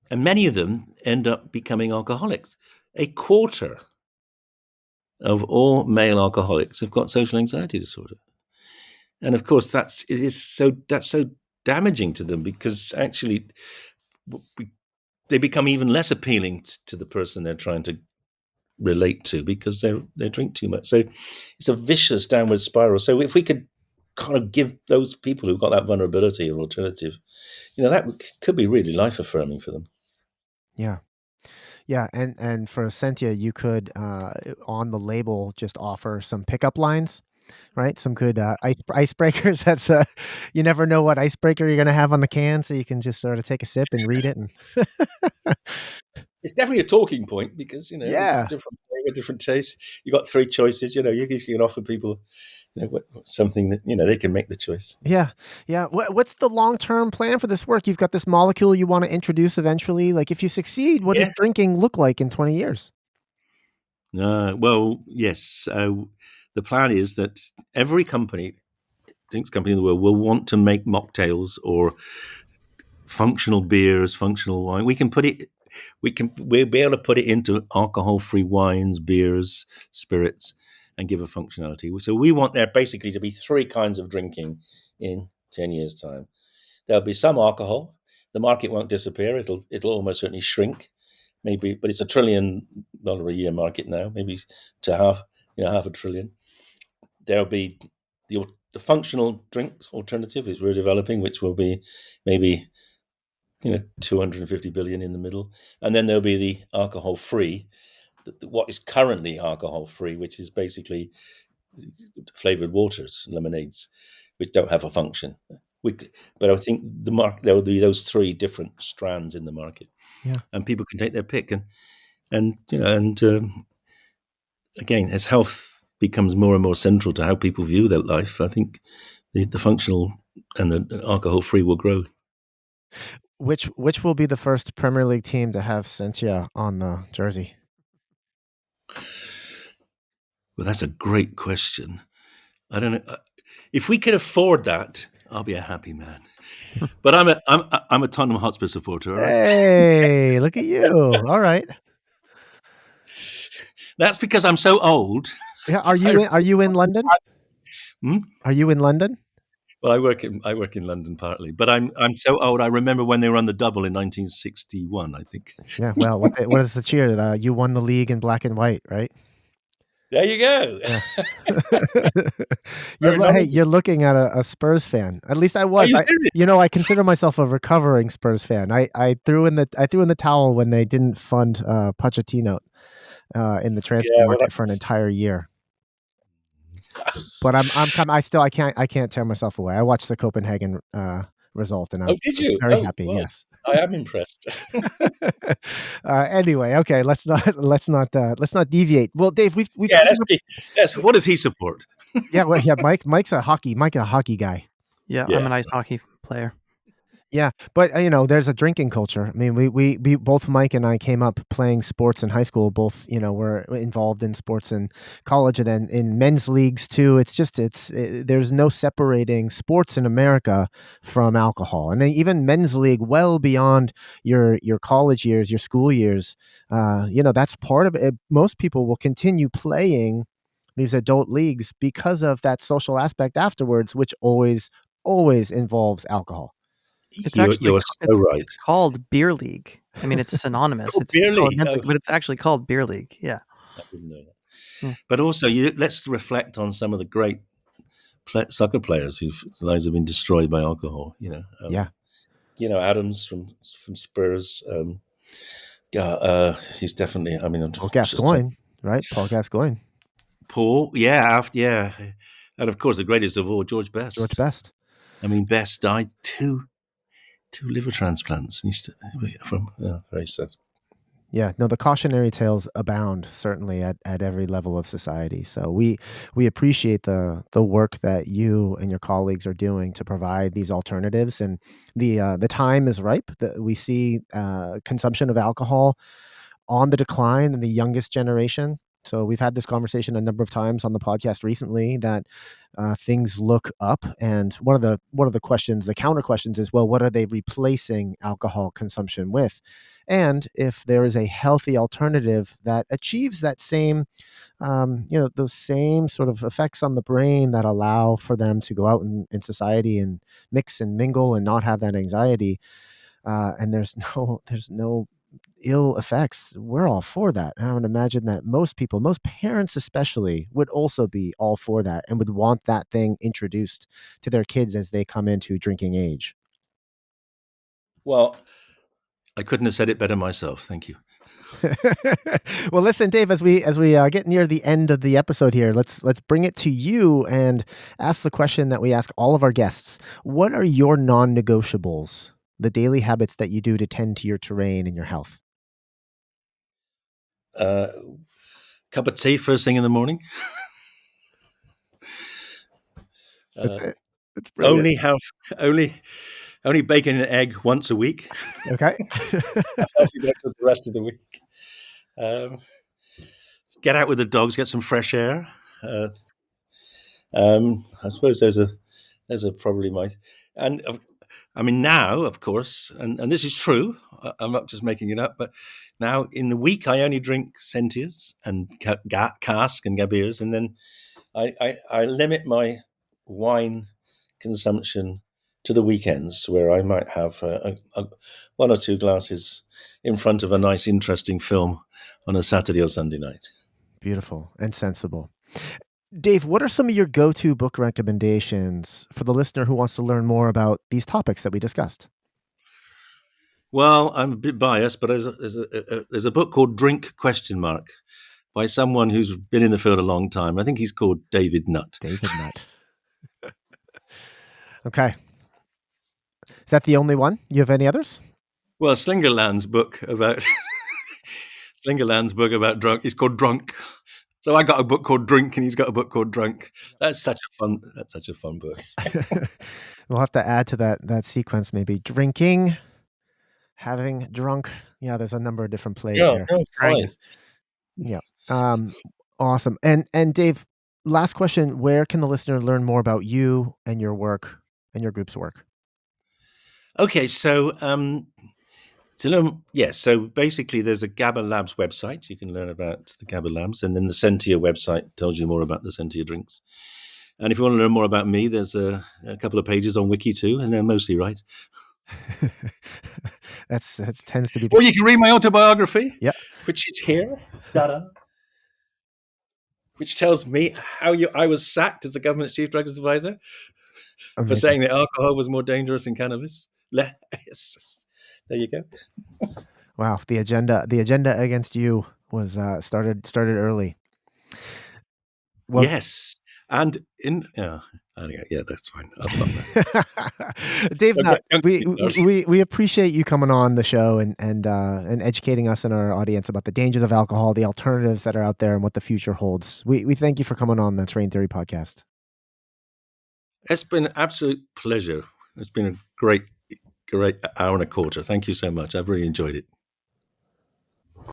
And many of them end up becoming alcoholics. A quarter of all male alcoholics have got social anxiety disorder. And of course, that's so damaging to them, because actually they become even less appealing to the person they're trying to relate to, because they drink too much. So it's a vicious downward spiral. So if we could kind of give those people who've got that vulnerability an alternative, that could be really life affirming for them. Yeah. Yeah, and for Sentia, you could on the label just offer some pickup lines, right? Some good icebreakers. That's you never know what icebreaker you're going to have on the can, so you can just sort of take a sip and read it. And it's definitely a talking point, because it's yeah, different flavor, different taste. You got three choices. You can offer people something that they can make the choice. yeah. What's the long-term plan for this work? You've got this molecule you want to introduce eventually. Like, if you succeed, what does drinking look like in 20 years? Well, yes. The plan is that every drinks company in the world will want to make mocktails or functional beers, functional wine. We'll be able to put it into alcohol-free wines, beers, spirits, and give a functionality. So we want there basically to be three kinds of drinking in 10 years' time. There'll be some alcohol. The market won't disappear. It'll almost certainly shrink, maybe, but it's $1 trillion a year market now, maybe to half a trillion. There'll be the functional drinks alternative, which we're developing, which will be maybe 250 billion in the middle, and then there'll be the alcohol-free, what is currently alcohol-free, which is basically flavored waters, lemonades, which don't have a function. But I think there will be those three different strands in the market, and people can take their pick. And again, as health becomes more and more central to how people view their life, I think the functional and the alcohol-free will grow. Which will be the first Premier League team to have Sentia on the jersey? Well, that's a great question. I don't know if we could afford that. I'll be a happy man. But I'm a Tottenham Hotspur supporter. All right? Hey, look at you! All right. That's because I'm so old. Yeah, are you in London? Hmm? Are you in London? Well, I work in London partly, but I'm so old. I remember when they won the double in 1961, I think. Yeah, well, what is the cheer? You won the league in black and white, right? There you go. Yeah. Very Hey, knowledgeable. you're looking at a Spurs fan. At least I Are was. you serious? I consider myself a recovering Spurs fan. I threw in the towel when they didn't fund Pochettino in the transfer Yeah, well, market for an that's entire year. But I can't tear myself away. I watched the Copenhagen result, and Oh, I'm did you? very Oh, happy. well, Yes. I am impressed. Anyway, okay, let's not deviate. Well, Dave, we've Yeah, covered yes. What does he support? yeah, well, yeah. Mike's a hockey guy. Yeah, I'm Yeah. an ice hockey player. Yeah, but there's a drinking culture. I mean, we both Mike and I came up playing sports in high school. Both were involved in sports in college and then in men's leagues too. There's no separating sports in America from alcohol, and then even men's league well beyond your college years, your school years. That's part of it. Most people will continue playing these adult leagues because of that social aspect afterwards, which always involves alcohol. It's actually You're so right. it's called beer league. I mean, it's synonymous. Oh, It's called barely. men's Oh, league, but it's actually called beer league. Yeah. I didn't know that. Yeah. But also, let's reflect on some of the great soccer players whose lives have been destroyed by alcohol. Yeah. Adams from Spurs. He's definitely. I mean, I'm Paul just trying. Gascoigne, right? Paul Gascoigne, Paul, yeah, and of course the greatest of all, George George Best. Best. I mean, Best died two liver transplants, and he's from very sad. Yeah, no, the cautionary tales abound certainly at every level of society. So we appreciate the work that you and your colleagues are doing to provide these alternatives, and the time is ripe. We see consumption of alcohol on the decline in the youngest generation. So we've had this conversation a number of times on the podcast recently that things look up, and one of the questions, the counter questions, is, well, what are they replacing alcohol consumption with? And if there is a healthy alternative that achieves that same, those same sort of effects on the brain that allow for them to go out in society and mix and mingle and not have that anxiety, and there's no ill effects, we're all for that. And I would imagine that most people, most parents especially, would also be all for that and would want that thing introduced to their kids as they come into drinking age. Well, I couldn't have said it better myself. Thank you. Well, listen, Dave, as we get near the end of the episode here, let's bring it to you and ask the question that we ask all of our guests. What are your non-negotiables, the daily habits that you do to tend to your terrain and your health? Cup of tea first thing in the morning. That's it. It's brilliant. Only bacon and egg once a week. Okay. Healthy breakfast the rest of the week. Get out with the dogs, get some fresh air. I suppose there's a probably my and I mean now, of course, and this is true. I'm not just making it up, but now in the week I only drink Sentias and cask and gabirs, and then I limit my wine consumption to the weekends, where I might have one or two glasses in front of a nice, interesting film on a Saturday or Sunday night. Beautiful and sensible. Dave, what are some of your go-to book recommendations for the listener who wants to learn more about these topics that we discussed? Well, I'm a bit biased, but there's a book called Drink ? By someone who's been in the field a long time. I think he's called David Nutt. David Nutt. Okay. Is that the only one? You have any others? Well, Slingerland's book about drunk is called Drunk. So I got a book called Drink, and he's got a book called Drunk. That's such a fun book. We'll have to add to that sequence, maybe drinking, having drunk. Yeah, there's a number of different plays Yeah, there. no, right. Yeah. Awesome. And Dave, last question, where can the listener learn more about you and your work and your group's work? Okay, so so basically there's a GABA Labs website. You can learn about the GABA Labs, and then the Sentia website tells you more about the Sentia drinks. And if you want to learn more about me, there's a couple of pages on Wiki too, and they're mostly right. That tends to be the Or you can read my autobiography, yeah. which is here, which tells me how I was sacked as the government's chief drugs advisor for Amazing. saying that alcohol was more dangerous than cannabis. There you go. Wow, the agenda against you was started early. Well, Yes, and yeah, that's fine. I'll stop there. Dave Nutt, Don't get me started. we appreciate you coming on the show and educating us and our audience about the dangers of alcohol, the alternatives that are out there, and what the future holds. We thank you for coming on the Terrain Theory podcast. It's been an absolute pleasure. It's been a great hour and a quarter. Thank you so much. I've really enjoyed it.